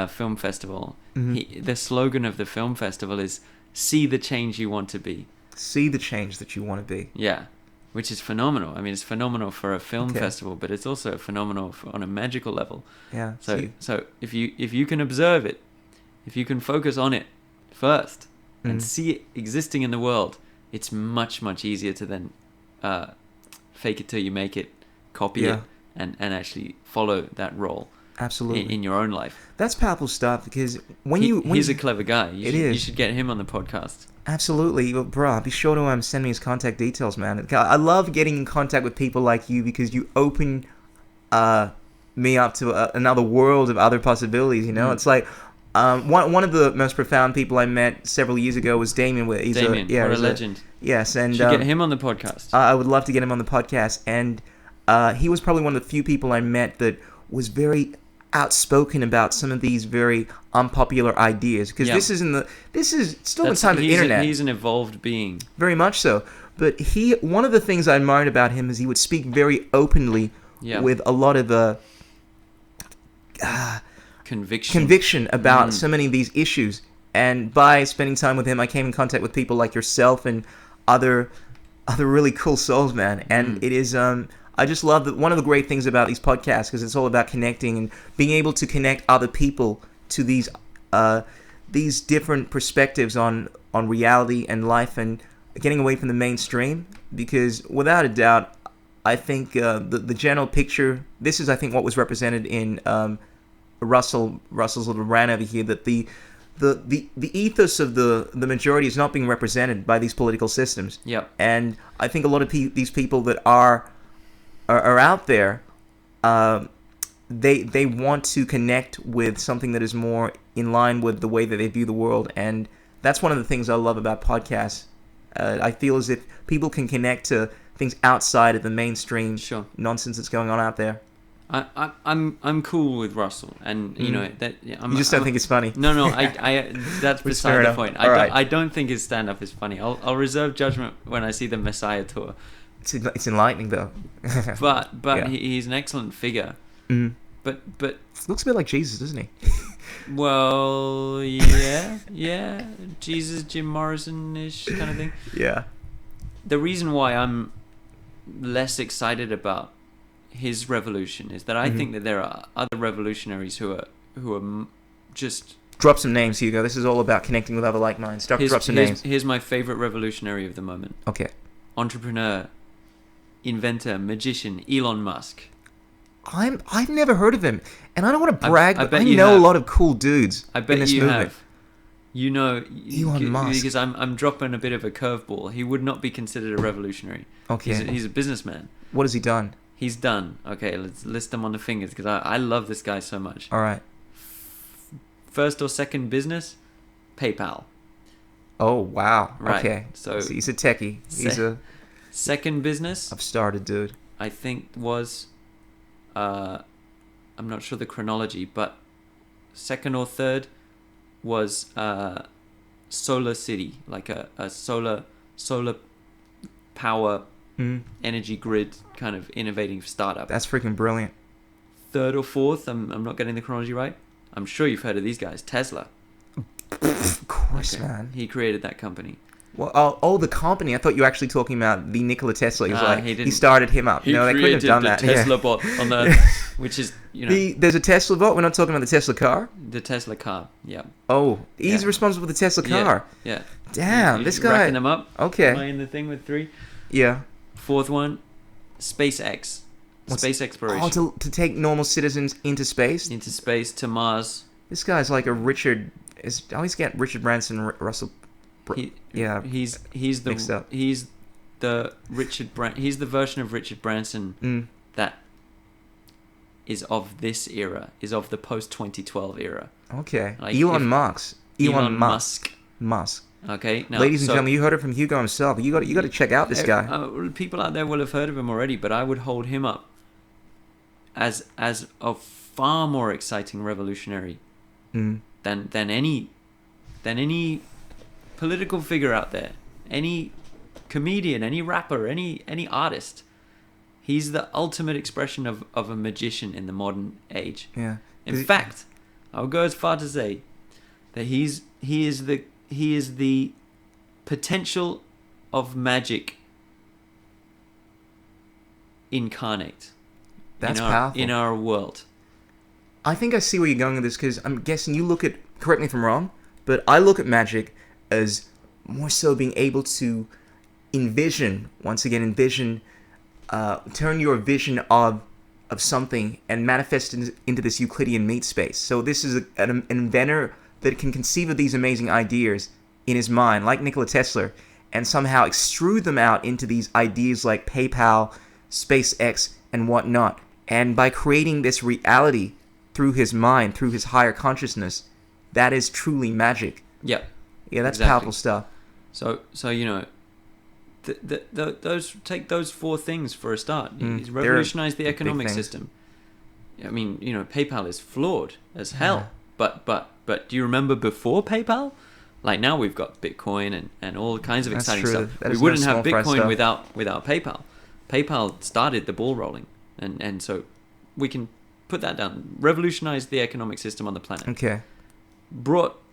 Film Festival. The slogan of the film festival is "See the change you want to be." See the change that you want to be. Yeah, which is phenomenal. I mean, it's phenomenal for a film festival, but it's also phenomenal on a magical level. Yeah. So if you can observe it, if you can focus on it first and see it existing in the world, it's much, much easier to then fake it till you make it, copy it, and actually follow that role. Absolutely. In your own life. That's powerful stuff, because he's a clever guy. You should get him on the podcast. Absolutely. Well, bro, be sure to send me his contact details, man. I love getting in contact with people like you, because you open me up to another world of other possibilities, It's like, One of the most profound people I met several years ago was Damien. He's Damien, what a legend. Yes, and should get him on the podcast. I would love to get him on the podcast, and he was probably one of the few people I met that was very outspoken about some of these very unpopular ideas, because this is still the time of the internet. He's an evolved being, very much so. But one of the things I admired about him is he would speak very openly with a lot of conviction about so many of these issues. And by spending time with him, I came in contact with people like yourself and other really cool souls, man. And it is I just love that one of the great things about these podcasts, because it's all about connecting and being able to connect other people to these different perspectives on reality and life, and getting away from the mainstream. Because without a doubt, I think the general picture, this is I think what was represented in Russell's little rant over here, that the ethos of the majority is not being represented by these political systems. Yep. And I think a lot of these people that are out there, they want to connect with something that is more in line with the way that they view the world, and that's one of the things I love about podcasts. I feel as if people can connect to things outside of the mainstream nonsense that's going on out there. I'm cool with Russell, and you know that you just don't think it's funny. No, I that's beside the point. I don't think his stand-up is funny. I'll reserve judgment when I see the Messiah tour. It's enlightening though. but he's an excellent figure. But looks a bit like Jesus, doesn't he? Well, yeah, Jesus, Jim Morrison-ish kind of thing. Yeah. The reason why I'm less excited about his revolution is that I think that there are other revolutionaries who are just... Drop some names, Hugo. This is all about connecting with other like minds. Drop some names. Here's my favorite revolutionary of the moment. Okay. Entrepreneur, inventor, magician, Elon Musk. I've never heard of him, and I don't want to brag, but I know a lot of cool dudes I bet in this you movement. have. You know, Elon Musk. Because I'm dropping a bit of a curveball. He would not be considered a revolutionary. Okay. He's a businessman. What has he done? He's done. Okay, let's list them on the fingers, because I love this guy so much. All right. First or second business, PayPal. Oh, wow. Right. Okay. So he's a techie. He's a second business. I've started, dude. I think was, I'm not sure the chronology, but second or third was Solar City, like a solar power energy grid kind of innovating startup. That's freaking brilliant. Third or fourth, I'm not getting the chronology right. I'm sure you've heard of these guys. Tesla. Of course, man. He created that company. Well, the company. I thought you were actually talking about the Nikola Tesla. He started him up. He no, they couldn't have done that. Tesla bot on the, which is, you know, there's a Tesla bot. We're not talking about the Tesla car. The Tesla car. Yeah. Oh, he's responsible for the Tesla car. Yeah. Damn, this guy. Racking them up. Okay. Am I in the thing with 3? Yeah. Fourth one, SpaceX. Space exploration. Oh, to take normal citizens into space. Into space, to Mars. This guy's like a Richard. I always get Richard Branson, Russell. He's the mixed up. He's the he's the version of Richard Branson that is of this era, is of the post 2012 era. Okay. Like Elon Musk. Musk. Okay. Now, ladies and gentlemen, you heard it from Hugo himself. You got to check out this guy. People out there will have heard of him already, but I would hold him up as a far more exciting revolutionary than any political figure out there, any comedian, any rapper, any artist. He's the ultimate expression of a magician in the modern age. Yeah. In fact, I would go as far to say that he is the potential of magic incarnate. That's powerful. In our world. I think I see where you're going with this, because I'm guessing you look at, correct me if I'm wrong, but I look at magic as more so being able to envision, turn your vision of something and manifest into this Euclidean Meatspace. So this is an inventor that can conceive of these amazing ideas in his mind, like Nikola Tesla, and somehow extrude them out into these ideas like PayPal, SpaceX, and whatnot. And by creating this reality through his mind, through his higher consciousness, that is truly magic. Yep. Yeah, that's Exactly. powerful stuff. So you know, take those four things for a start. He's they're revolutionized the big economic things. system. I mean, you know, PayPal is flawed as hell. Yeah. But do you remember before PayPal? Like now we've got Bitcoin and all kinds of That's exciting true. stuff. That We is wouldn't no have small fry Bitcoin stuff. without PayPal. PayPal started the ball rolling, and so we can put that down. Revolutionized the economic system on the planet. Okay.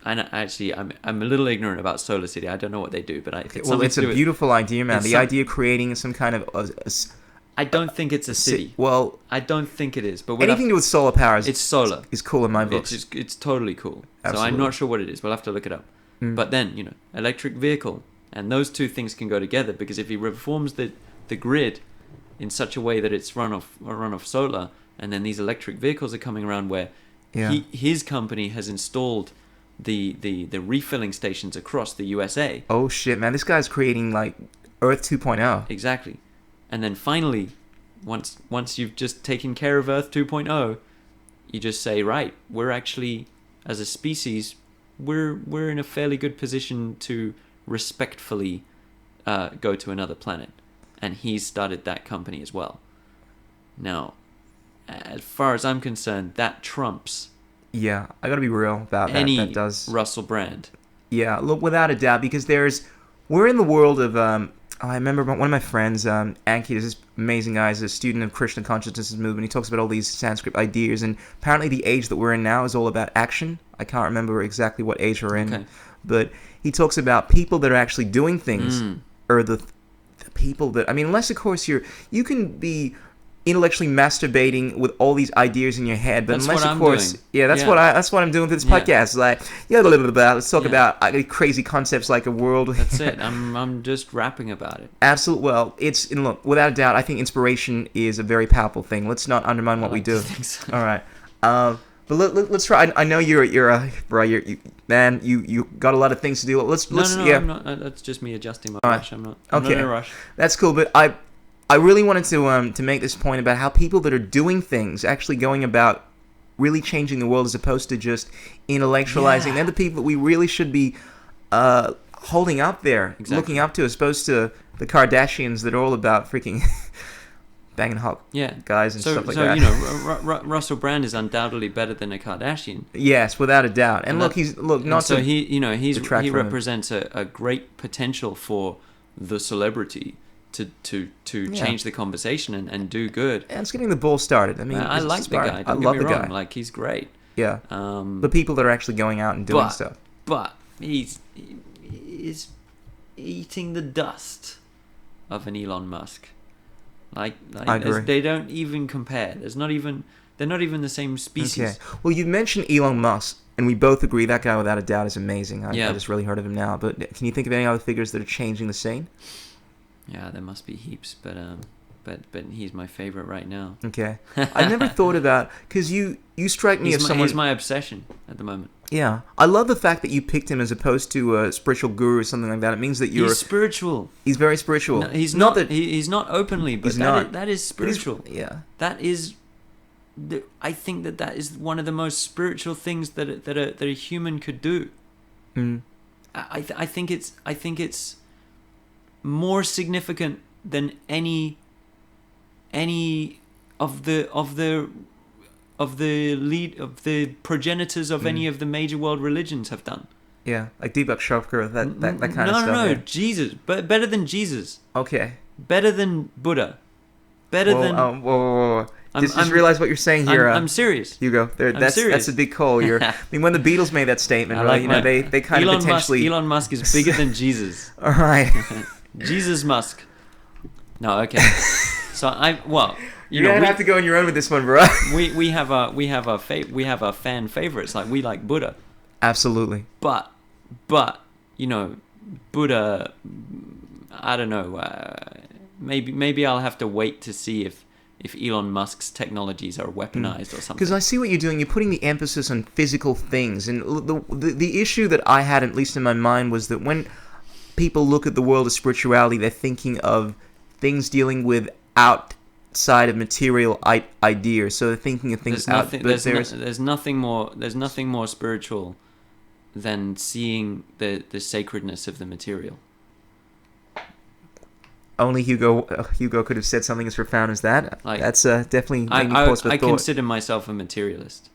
And actually, I'm a little ignorant about Solar City. I don't know what they do, but It's a beautiful idea, man. it's The idea of creating some kind of I don't think it's a city. Well, I don't think it is. But we'll anything to do with solar power it's solar. is cool in my books. It's totally cool. So Absolutely. I'm not sure what it is. We'll have to look it up. But then, you know, electric vehicle, and those two things can go together, because if he reforms the grid in such a way that it's run off solar, and then these electric vehicles are coming around where his company has installed the refilling stations across the USA. Oh shit, man! This guy's creating like Earth 2.0. Exactly. And then finally, once you've just taken care of Earth 2.0, you just say, right, we're actually, as a species, we're in a fairly good position to respectfully go to another planet. And he's started that company as well. Now, as far as I'm concerned, that trumps Yeah, I gotta be real about that. any That does. Russell Brand. Yeah, look, without a doubt, because we're in the world of, I remember one of my friends, Anki, is this amazing guy, he's a student of Krishna consciousness movement. He talks about all these Sanskrit ideas, and apparently the age that we're in now is all about action. I can't remember exactly what age we're in, Okay. but he talks about people that are actually doing things, or the people that, I mean, unless of course you can be intellectually masturbating with all these ideas in your head, but That's unless what of I'm course doing. yeah, that's Yeah. that's what I'm doing with this Yeah. podcast. Like, yeah, blah, blah, blah, blah. Let's talk Yeah. about crazy concepts like a world. That's it. I'm just rapping about it. Absolute. Well, and look, without a doubt, I think inspiration is a very powerful thing. Let's not undermine what I we like do. to think so. All right. But let's try. I know you're a bro. Man, you got a lot of things to do. Let's No, yeah. I'm not. That's just me adjusting my All right. rush. I'm not Okay. in a rush. That's cool, but I really wanted to make this point about how people that are doing things, actually going about really changing the world as opposed to just intellectualizing. Yeah. They're the people that we really should be holding up there, Exactly. looking up to, as opposed to the Kardashians that are all about freaking banging hot Yeah. guys and stuff like so that. you know, Russell Brand is undoubtedly better than a Kardashian. Yes, without a doubt. And look, that- not and so to he detract from him. represents a great potential for the celebrity to change the conversation and do good. and it's getting the ball started. I mean, I it's like the guy. inspiring. Don't I get love me the wrong. guy. Like, he's great. Yeah, the people that are actually going out and doing stuff. But he's eating the dust of an Elon Musk. Like I agree. they don't even compare. They're not even the same species. Okay. Well, you mentioned Elon Musk, and we both agree that guy, without a doubt, is amazing. I just really heard of him now. But can you think of any other figures that are changing the scene? Yeah, there must be heaps, but he's my favorite right now. Okay. I never thought about, because you strike me as someone. He's my obsession at the moment. Yeah, I love the fact that you picked him as opposed to a spiritual guru or something like that. It means that He's spiritual. He's very spiritual. No, he's not not. that He's not openly, but He's not. that is but he's- spiritual. Yeah. That is. I think that is one of the most spiritual things that a human could do. Mm. I think it's more significant than any of the progenitors of any of the major world religions have done. Yeah, like Deepak Chopra, that kind of stuff. No, yeah. Jesus, but better than Jesus, Okay. better than Buddha, better Whoa, than. whoa. Just I'm- realize what you're saying here. I'm serious. Hugo, that's serious. a big call. I mean, when the Beatles made that statement, I right, like you know, my- they kind of potentially. Elon Musk is bigger than Jesus. All right. Jesus Musk. No, okay. So You're gonna have to go on your own with this one, bro. we have our fan favorites, like we like Buddha, Absolutely. but you know, Buddha, I don't know, maybe I'll have to wait to see if Elon Musk's technologies are weaponized or something. Because I see what you're doing. You're putting the emphasis on physical things, and the issue that I had, at least in my mind, was that when people look at the world of spirituality, they're thinking of things dealing with outside of material ideas. So they're thinking of things There's out. But nothing more spiritual than seeing the sacredness of the material. Only Hugo could have said something as profound as that. Like, That's definitely made me pause for I thought. consider myself a materialist,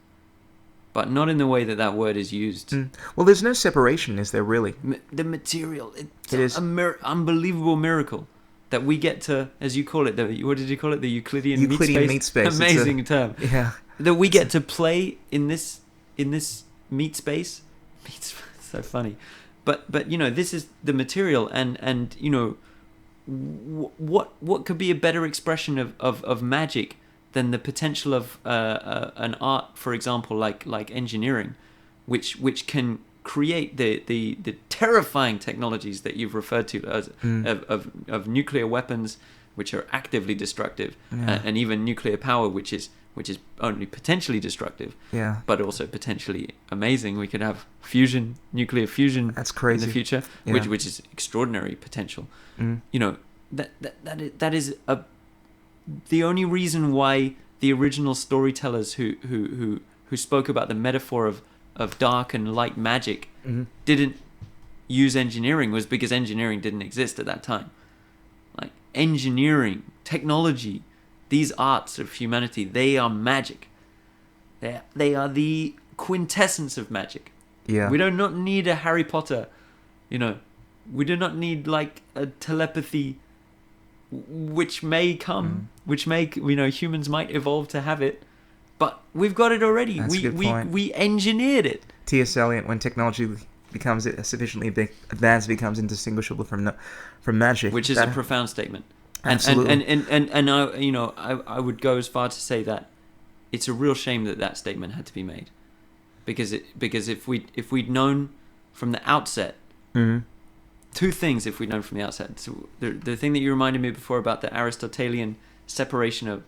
but not in the way that word is used. Well, there's no separation, is there really? The material, it's It is. unbelievable miracle that we get to, as you call it, what did you call it? The Euclidean Meatspace. Amazing term. Yeah. That we get to play in this meat space. So funny, but this is the material, and what could be a better expression of magic than the potential of an art, for example, like engineering, which can create the terrifying technologies that you've referred to as of nuclear weapons, which are actively destructive, and even nuclear power, which is only potentially destructive, but also potentially amazing. We could have nuclear fusion. That's crazy. In the future, which is extraordinary potential. That is the only reason why the original storytellers who spoke about the metaphor of dark and light magic didn't use engineering was because engineering didn't exist at that time. Like engineering, technology, these arts of humanity, they are magic. They are the quintessence of magic. Yeah. We do not need a Harry Potter, we do not need like a telepathy, which may come, which may, humans might evolve to have it, but we've got it already. That's a good point. We engineered it. T.S. Eliot, when technology becomes sufficiently advanced, becomes indistinguishable from magic. Which is a profound statement. Absolutely. And I would go as far to say that it's a real shame that statement had to be made, because if we'd known from the outset, two things. If we'd known from the outset, so the thing that you reminded me before about the Aristotelian separation of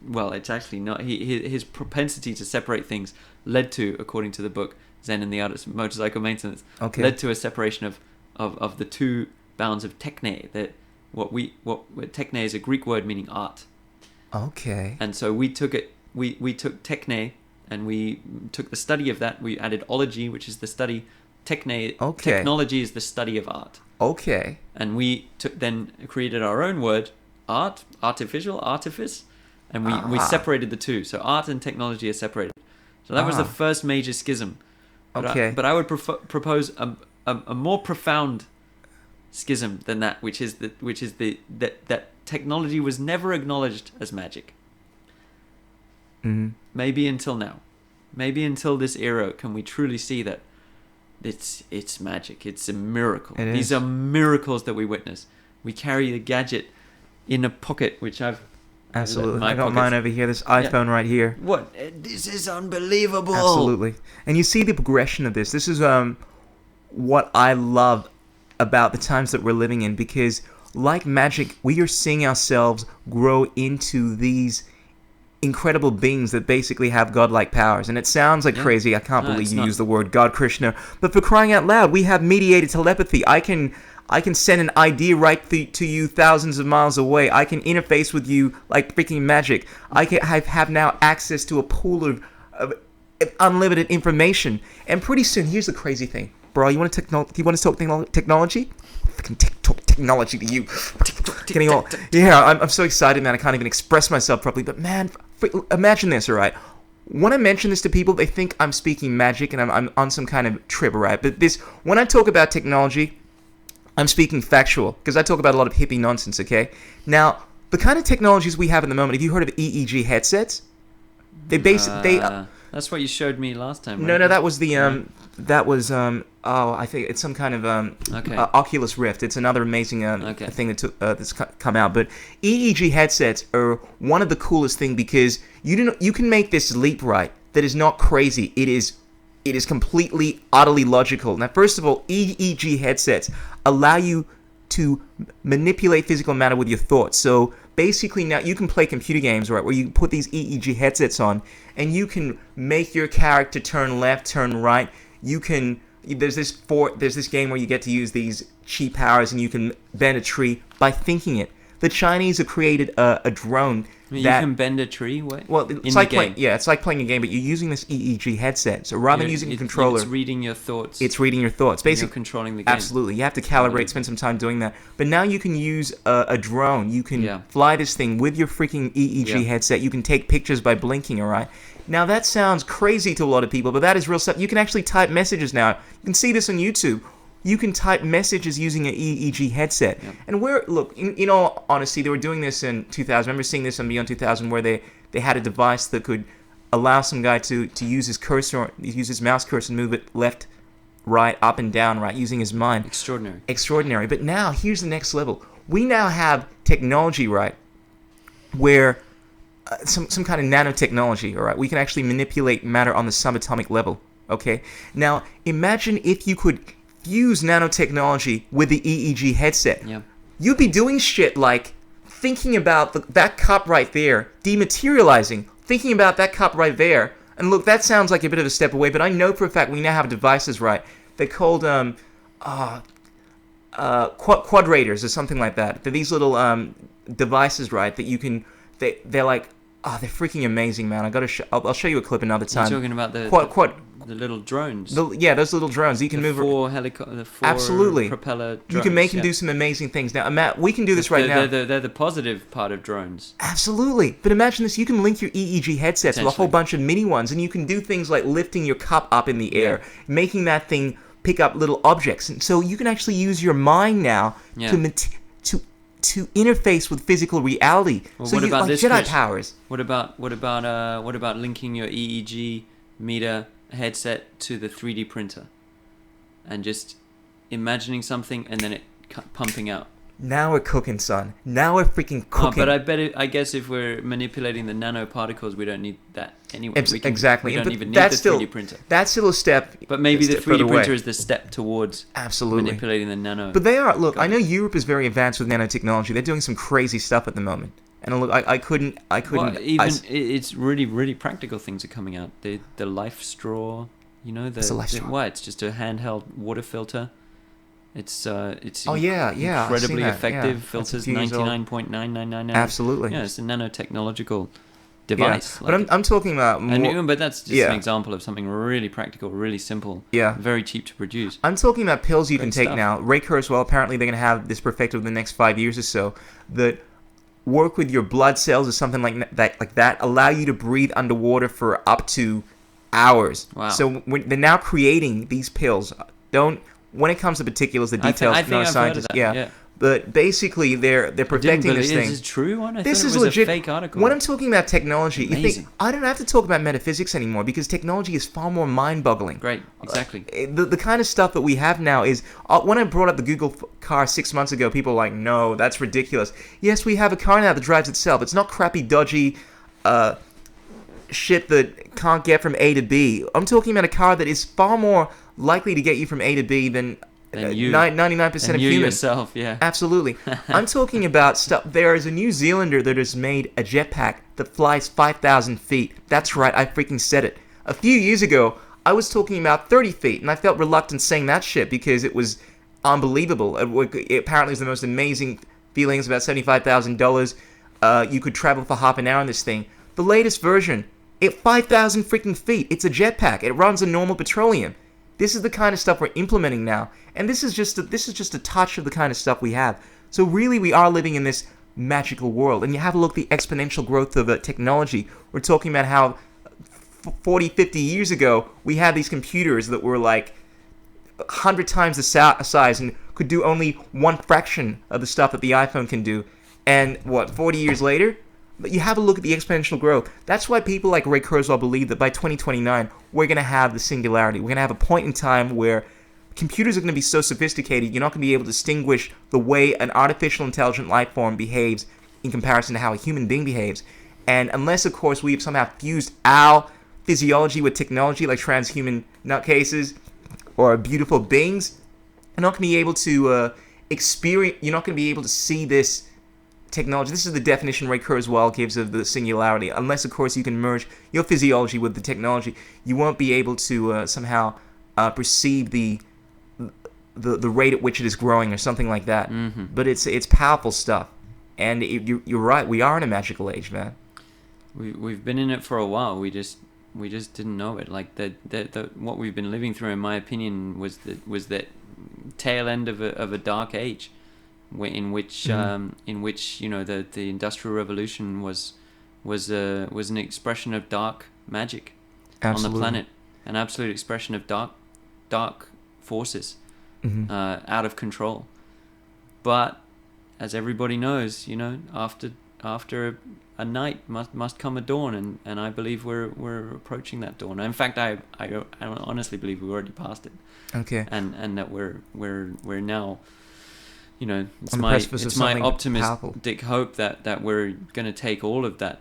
well, it's actually not. His propensity to separate things led to, according to the book Zen and the Art of Motorcycle Maintenance, led to a separation of the two bounds of techne. That techne is a Greek word meaning art. Okay. And so we took techne and we took the study of that. We added ology, which is the study. Technology is the study of art. Okay. And we then created our own word, art, artificial, artifice, and we separated the two. So art and technology are separated. So that was the first major schism. But I would propose a more profound schism than that, which is that technology was never acknowledged as magic. Maybe until now. Maybe until this era can we truly see that it's magic. It's a miracle. These are miracles that we witness. We carry the gadget in a pocket, which I've... Absolutely. I got mine over here, this iPhone right here. What? This is unbelievable. Absolutely. And you see the progression of this. This is what I love about the times that we're living in, because like magic, we are seeing ourselves grow into these incredible beings that basically have godlike powers. And it sounds like crazy. I can't believe you use the word God, Krishna. But for crying out loud, we have mediated telepathy. I can send an idea right to you thousands of miles away. I can interface with you like freaking magic. I have now access to a pool of unlimited information. And pretty soon, here's the crazy thing. Bro, do you want to talk technology? Fucking talk technology to you. I'm so excited, man. I can't even express myself properly. But man, imagine this, all right? When I mention this to people, they think I'm speaking magic and I'm on some kind of trip, all right? But when I talk about technology, I'm speaking factual, because I talk about a lot of hippie nonsense, okay? Now, the kind of technologies we have at the moment, have you heard of EEG headsets? That's what you showed me last time, right? No, that was I think it's some kind of Oculus Rift. It's another amazing thing that's come out. But EEG headsets are one of the coolest thing, because you can make this leap, right, that is not crazy. It is completely, utterly logical. Now, first of all, EEG headsets allow you to manipulate physical matter with your thoughts. So basically now you can play computer games, right, where you put these EEG headsets on and you can make your character turn left, turn right. There's this game where you get to use these chi powers and you can bend a tree by thinking it. The Chinese have created a drone You that can bend a tree. What? well, in it's the like game. it's like playing a game, but you're using this EEG headset. So rather than using a controller, it's reading your thoughts. it's reading your thoughts. You're Basically, controlling the game. absolutely. You have to calibrate, spend some time doing that. But now you can use a drone. You can Yeah. fly this thing with your freaking EEG Yeah. headset. You can take pictures by blinking, all right? Now, that sounds crazy to a lot of people, but that is real stuff. You can actually type messages now. You can see this on YouTube. You can type messages using an EEG headset. Yeah. And look, in all honesty, they were doing this in 2000. I remember seeing this on Beyond 2000 where they had a device that could allow some guy to use his cursor, use his mouse cursor and move it left, right, up and down, right, using his mind. Extraordinary. But now, here's the next level. We now have technology, right, where some kind of nanotechnology, all right? We can actually manipulate matter on the subatomic level, okay? Now, imagine if you could fuse nanotechnology with the EEG headset. Yeah. You'd be doing shit like thinking about that cup right there, dematerializing, thinking about that cup right there. And look, that sounds like a bit of a step away, but I know for a fact we now have devices, right? They're called quadrators or something like that. They're these little devices, right, that you can... They're like... they're freaking amazing, man. I'll show you a clip another time. You're talking about the little drones. Those little drones. You can move... The four absolutely. Propeller drones. You can make and do some amazing things. Now, Matt, we can do this right now. They're the positive part of drones. Absolutely. But imagine this. You can link your EEG headsets with a whole bunch of mini ones, and you can do things like lifting your cup up in the air, making that thing pick up little objects. And so you can actually use your mind now to interface with physical reality. Well, so what you about like this, Jedi Chris? powers. What about linking your EEG meter headset to the 3D printer, and just imagining something and then it pumping out? Now we're cooking, son. Now we're freaking cooking. But I guess if we're manipulating the nanoparticles, we don't need that anyway. Exactly. We don't But even need that's the 3D still, printer. That's still a step. But maybe the 3D further printer away. is the step towards absolutely manipulating the nano. But they are. Look, I know Europe is very advanced with nanotechnology. They're doing some crazy stuff at the moment. And look, I couldn't. Well, it's really, really practical things are coming out. The life straw, you know, It's a life straw. It's just a handheld water filter. It's incredibly that, effective. yeah. Filters That's a few years old. 99.999. Absolutely. Yeah, it's a nanotechnological device. Yeah. But I'm talking about more. But that's just an example of something really practical, really simple. Yeah. Very cheap to produce. I'm talking about pills you Great can take stuff. now. Ray Kurzweil, apparently they're going to have this perfected within the next 5 years or so, that work with your blood cells or something like that, allow you to breathe underwater for up to hours. Wow. So they're now creating these pills. When it comes to particulars, the details, I think I've heard of scientists, that, yeah. But basically, they're perfecting this thing. Is this true one? I This thought is it was legit. a fake article. When I'm talking about technology, you Amazing. think I don't have to talk about metaphysics anymore because technology is far more mind-boggling. Great, exactly. The kind of stuff that we have now is when I brought up the Google car 6 months ago, people were like, "No, that's ridiculous." Yes, we have a car now that drives itself. It's not crappy, dodgy shit that can't get from A to B. I'm talking about a car that is far more likely to get you from A to B than 99% of you humans. yourself, yeah. Absolutely. I'm talking about stuff. There is a New Zealander that has made a jetpack that flies 5,000 feet. That's right, I freaking said it. A few years ago, I was talking about 30 feet, and I felt reluctant saying that shit because it was unbelievable. It apparently was the most amazing feelings, about $75,000. You could travel for half an hour on this thing. The latest version, 5,000 freaking feet. It's a jetpack. It runs on normal petroleum. This is the kind of stuff we're implementing now, and this is just a touch of the kind of stuff we have. So really, we are living in this magical world. And you have a look at the exponential growth of technology. We're talking about how 40, 50 years ago, we had these computers that were like 100 times the size and could do only one fraction of the stuff that the iPhone can do. And 40 years later? But you have a look at the exponential growth. That's why people like Ray Kurzweil believe that by 2029, we're going to have the singularity. We're going to have a point in time where computers are going to be so sophisticated, you're not going to be able to distinguish the way an artificial intelligent life form behaves in comparison to how a human being behaves. And unless, of course, we've somehow fused our physiology with technology, like transhuman nutcases or beautiful beings, you're not going to be able to you're not going to be able to see this technology. This is the definition Ray Kurzweil gives of the singularity. Unless, of course, you can merge your physiology with the technology, you won't be able to somehow perceive the rate at which it is growing or something like that. Mm-hmm. But it's powerful stuff. And you're right. We are in a magical age, man. We've been in it for a while. We just didn't know it. Like the what we've been living through, in my opinion, was that tail end of a dark age, in which the Industrial Revolution was an expression of dark magic. Absolutely. On the planet, an absolute expression of dark forces, out of control. But as everybody knows, after a night must come a dawn, and I believe we're approaching that dawn. In fact, I honestly believe we've already passed it. Okay. And that we're now, it's On the my precipice of something optimistic hope that we're going to take all of that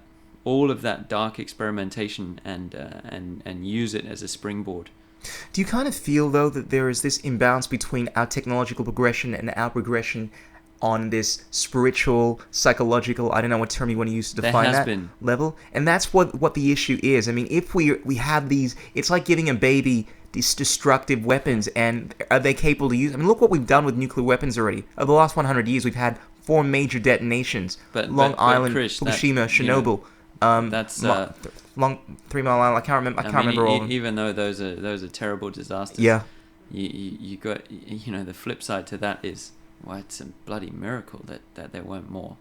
dark experimentation and use it as a springboard. Do you kind of feel, though, that there is this imbalance between our technological progression and our progression on this spiritual, psychological, I don't know what term you want to use to define that level? And that's what the issue is. I mean, if we have these, it's like giving a baby these destructive weapons, and are they capable to use? I mean, look what we've done with nuclear weapons already. Over the last 100 years, we've had 4 major detonations. Long Island, Chris, Fukushima, Chernobyl. That's 3 Mile Island. I can't remember all of them. Even though those are terrible disasters. Yeah. You got the flip side to that is, well, it's a bloody miracle that there weren't more.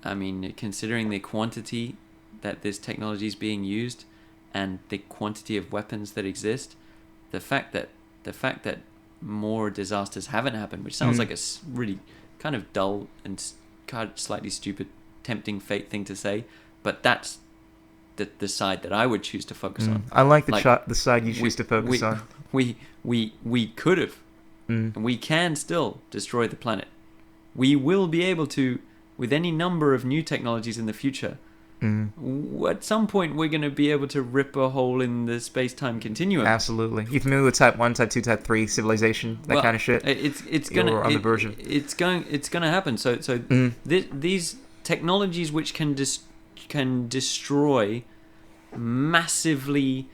I mean, considering the quantity that this technology is being used and the quantity of weapons that exist, the fact that more disasters haven't happened, which sounds like a really kind of dull and kind of slightly stupid, tempting fate thing to say, but that's the side that I would choose to focus on. I like the side you choose to focus on. We could have, and we can still destroy the planet. We will be able to, with any number of new technologies in the future. At some point, we're going to be able to rip a hole in the space-time continuum. Absolutely. You familiar with Type 1, Type 2, Type 3 civilization, that kind of shit? It's going to happen. So these technologies which can destroy massively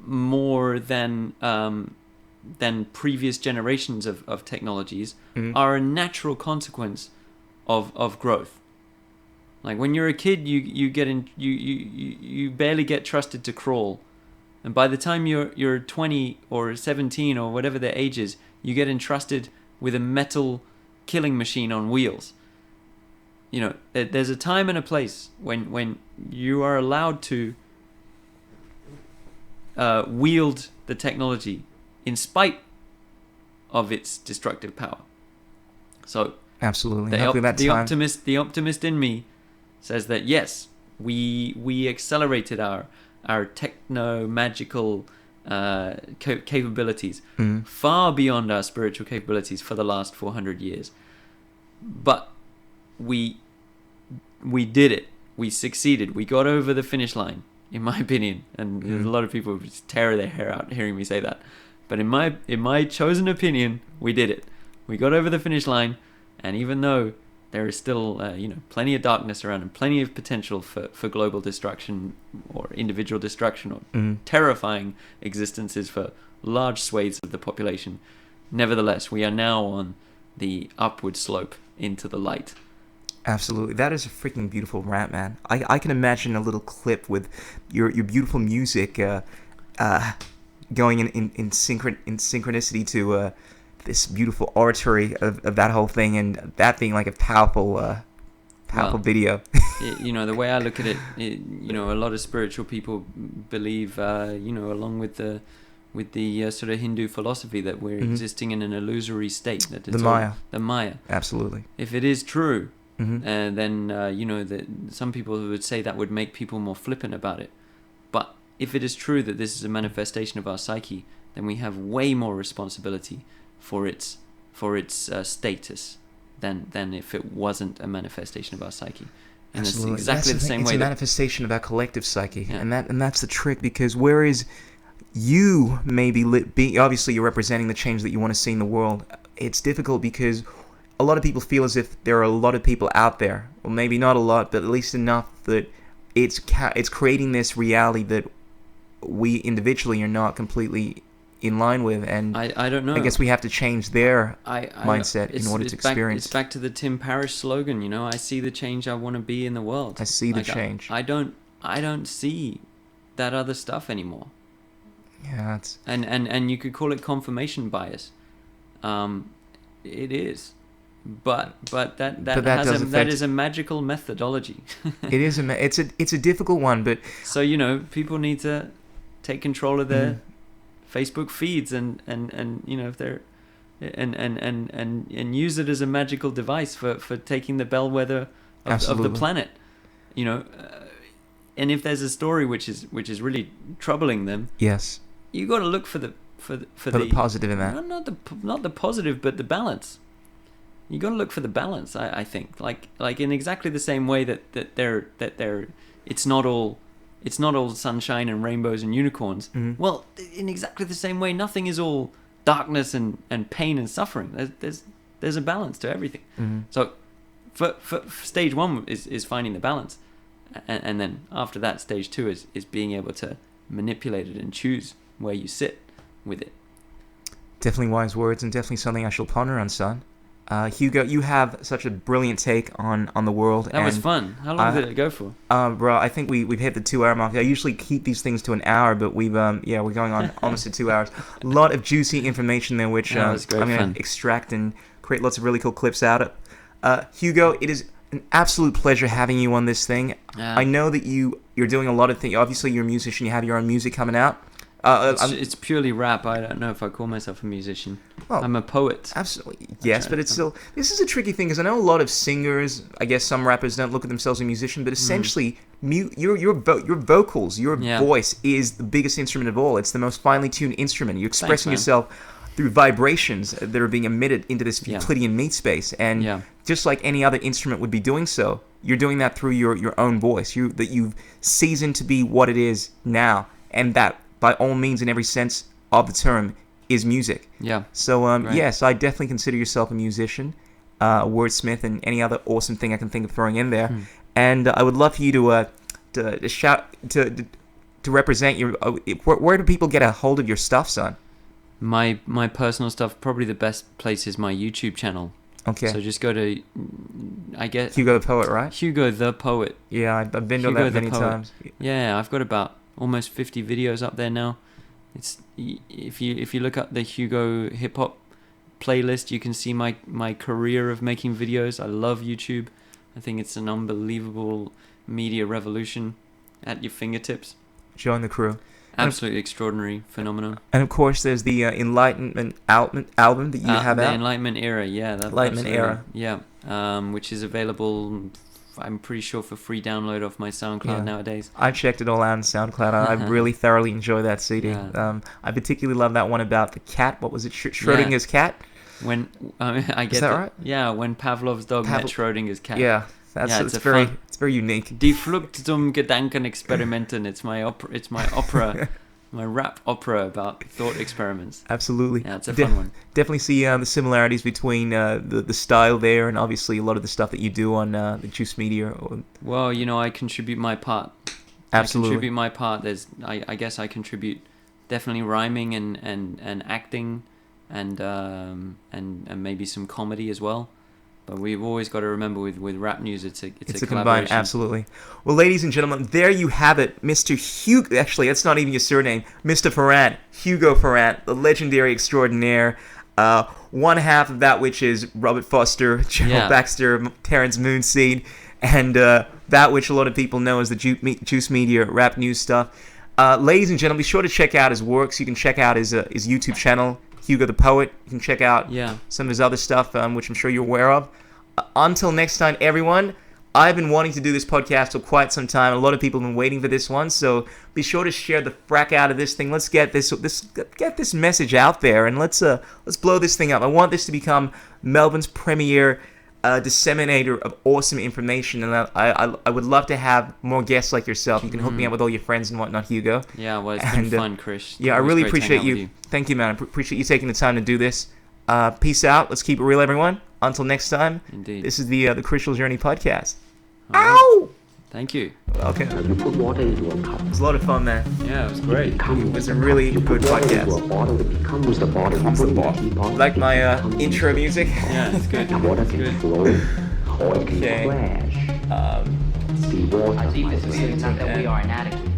more than previous generations of technologies are a natural consequence of growth. Like when you're a kid, you barely get trusted to crawl, and by the time you're 20 or 17 or whatever their age is, you get entrusted with a metal killing machine on wheels. There's a time and a place when you are allowed to wield the technology in spite of its destructive power. So absolutely, the optimist in me says that yes, we accelerated our techno magical capabilities far beyond our spiritual capabilities for the last 400 years, but we did it. We succeeded. We got over the finish line, in my opinion. And there's a lot of people who just tear their hair out hearing me say that. But in my chosen opinion, we did it. We got over the finish line, and even though there is still plenty of darkness around and plenty of potential for global destruction or individual destruction or terrifying existences for large swathes of the population, nevertheless, we are now on the upward slope into the light. Absolutely. That is a freaking beautiful rant, man. I can imagine a little clip with your beautiful music going in synchronicity to this beautiful oratory of that whole thing, and that being like a powerful video. The way I look at it, a lot of spiritual people believe, along with the sort of Hindu philosophy, that we're existing in an illusory state. That it's the Maya. Absolutely. If it is true, then that some people would say that would make people more flippant about it. But if it is true that this is a manifestation of our psyche, then we have way more responsibility for its status than if it wasn't a manifestation of our psyche. And absolutely. It's exactly the same way. It's a manifestation of our collective psyche, and that's the trick. Because whereas you may be obviously you're representing the change that you want to see in the world, it's difficult because a lot of people feel as if there are a lot of people out there, or maybe not a lot, but at least enough that it's creating this reality that we individually are not completely in line with, and I don't know. I guess we have to change their I mindset in order to experience. It's back to the Tim Parrish slogan, you know. I see the change I want to be in the world. I see the change. I don't see that other stuff anymore. Yeah, it's and you could call it confirmation bias. It is, but that is a magical methodology. It is it's a difficult one, but so you know, people need to take control of their Facebook feeds and you know, if they're and use it as a magical device for taking the bellwether of the planet, you know. And if there's a story which is really troubling them, yes, you got to look for the positive in that. Not the positive, but the balance. You got to look for the balance. I think like in exactly the same way that they're it's not all sunshine and rainbows and unicorns. Mm-hmm. Well, in exactly the same way, nothing is all darkness and pain and suffering. There's a balance to everything. Mm-hmm. So for stage one is finding the balance, and then after that, stage two is being able to manipulate it and choose where you sit with it. Definitely wise words, and definitely something I shall ponder on, son. Hugo, you have such a brilliant take on the world. That was fun. How long did it go for? Bro, I think we've hit the 2 hour mark. I usually keep these things to an hour, but we're going on almost to 2 hours. A lot of juicy information there, which I'm going to extract and create lots of really cool clips out of. Hugo, it is an absolute pleasure having you on this thing. I know that you're doing a lot of things. Obviously, you're a musician. You have your own music coming out. It's purely rap. I don't know if I call myself a musician. Well, I'm a poet. Absolutely, yes, but it's still. This is a tricky thing because I know a lot of singers. I guess some rappers don't look at themselves as a musician, but essentially, your vocals, your voice is the biggest instrument of all. It's the most finely tuned instrument. You're expressing yourself through vibrations that are being emitted into this Euclidean Meatspace, and just like any other instrument would be doing so, you're doing that through your own voice. That you've seasoned to be what it is now, and that, by all means, in every sense of the term, is music. Yeah. So, right. Yes, I definitely consider yourself a musician, a wordsmith, and any other awesome thing I can think of throwing in there. And I would love for you to shout to represent your. Where do people get a hold of your stuff, son? My personal stuff, probably the best place is my YouTube channel. Okay. So just go to, I guess, Hugo the Poet, right? Hugo the Poet. Yeah, I've been to that many times. Yeah, I've got about almost 50 videos up there now. It's if you look up the Hugo hip hop playlist, you can see my career of making videos. I love YouTube. I think it's an unbelievable media revolution at your fingertips. Join the crew. Absolutely extraordinary phenomenon. And of course, there's the Enlightenment album that you have out. The Enlightenment Era, yeah. Enlightenment Era. Yeah, which is available, I'm pretty sure, for free download off my SoundCloud nowadays. I've checked it all out on SoundCloud. I really thoroughly enjoy that CD. Yeah. I particularly love that one about the cat. What was it? Schrodinger's cat? When I get Is that right? Yeah, when Pavlov's dog met Schrodinger's cat. Yeah. It's very unique. Die Flucht zum Gedankenexperimenten. It's my opera, my rap opera about thought experiments. Absolutely. Yeah, it's a fun one. Definitely see the similarities between the style there and obviously a lot of the stuff that you do on the Juice Media. Well, you know, I contribute my part. Absolutely. I contribute my part. I guess I contribute definitely rhyming and acting and maybe some comedy as well. But we've always got to remember with rap news, it's a collaboration. Combine, absolutely. Well, ladies and gentlemen, there you have it, Mr. Hugo. Actually, that's not even your surname, Mr. Farrant, Hugo Farrant, the legendary extraordinaire. One half of that, which is Robert Foster, Gerald Baxter, Terrence Moonseed, and that which a lot of people know as the Juice Media rap news stuff. Ladies and gentlemen, be sure to check out his works. You can check out his YouTube channel, Hugo the Poet. You can check out some of his other stuff, which I'm sure you're aware of. Until next time, everyone, I've been wanting to do this podcast for quite some time. A lot of people have been waiting for this one, so be sure to share the frack out of this thing. Let's get this message out there, and let's blow this thing up. I want this to become Melbourne's premier disseminator of awesome information, and I would love to have more guests like yourself. You can hook me up with all your friends and whatnot, Hugo. Yeah, well, it's been fun, Chris. Yeah, I really appreciate you. Thank you, man. I appreciate you taking the time to do this. Peace out. Let's keep it real, everyone. Until next time. Indeed. This is the Crucial Journey podcast. Ow! Thank you. Okay. Now you put water into a cup. It was a lot of fun, man. Yeah, it was great. It was a really good podcast. Into a bottle, it becomes the bottle. You Comes put the it in a bottle. teapot, Like my it becomes intro music. Yeah, it's good. Water It's can good. flow, or it can Okay. crash. See water. Our deepest fear is not that we are inadequate.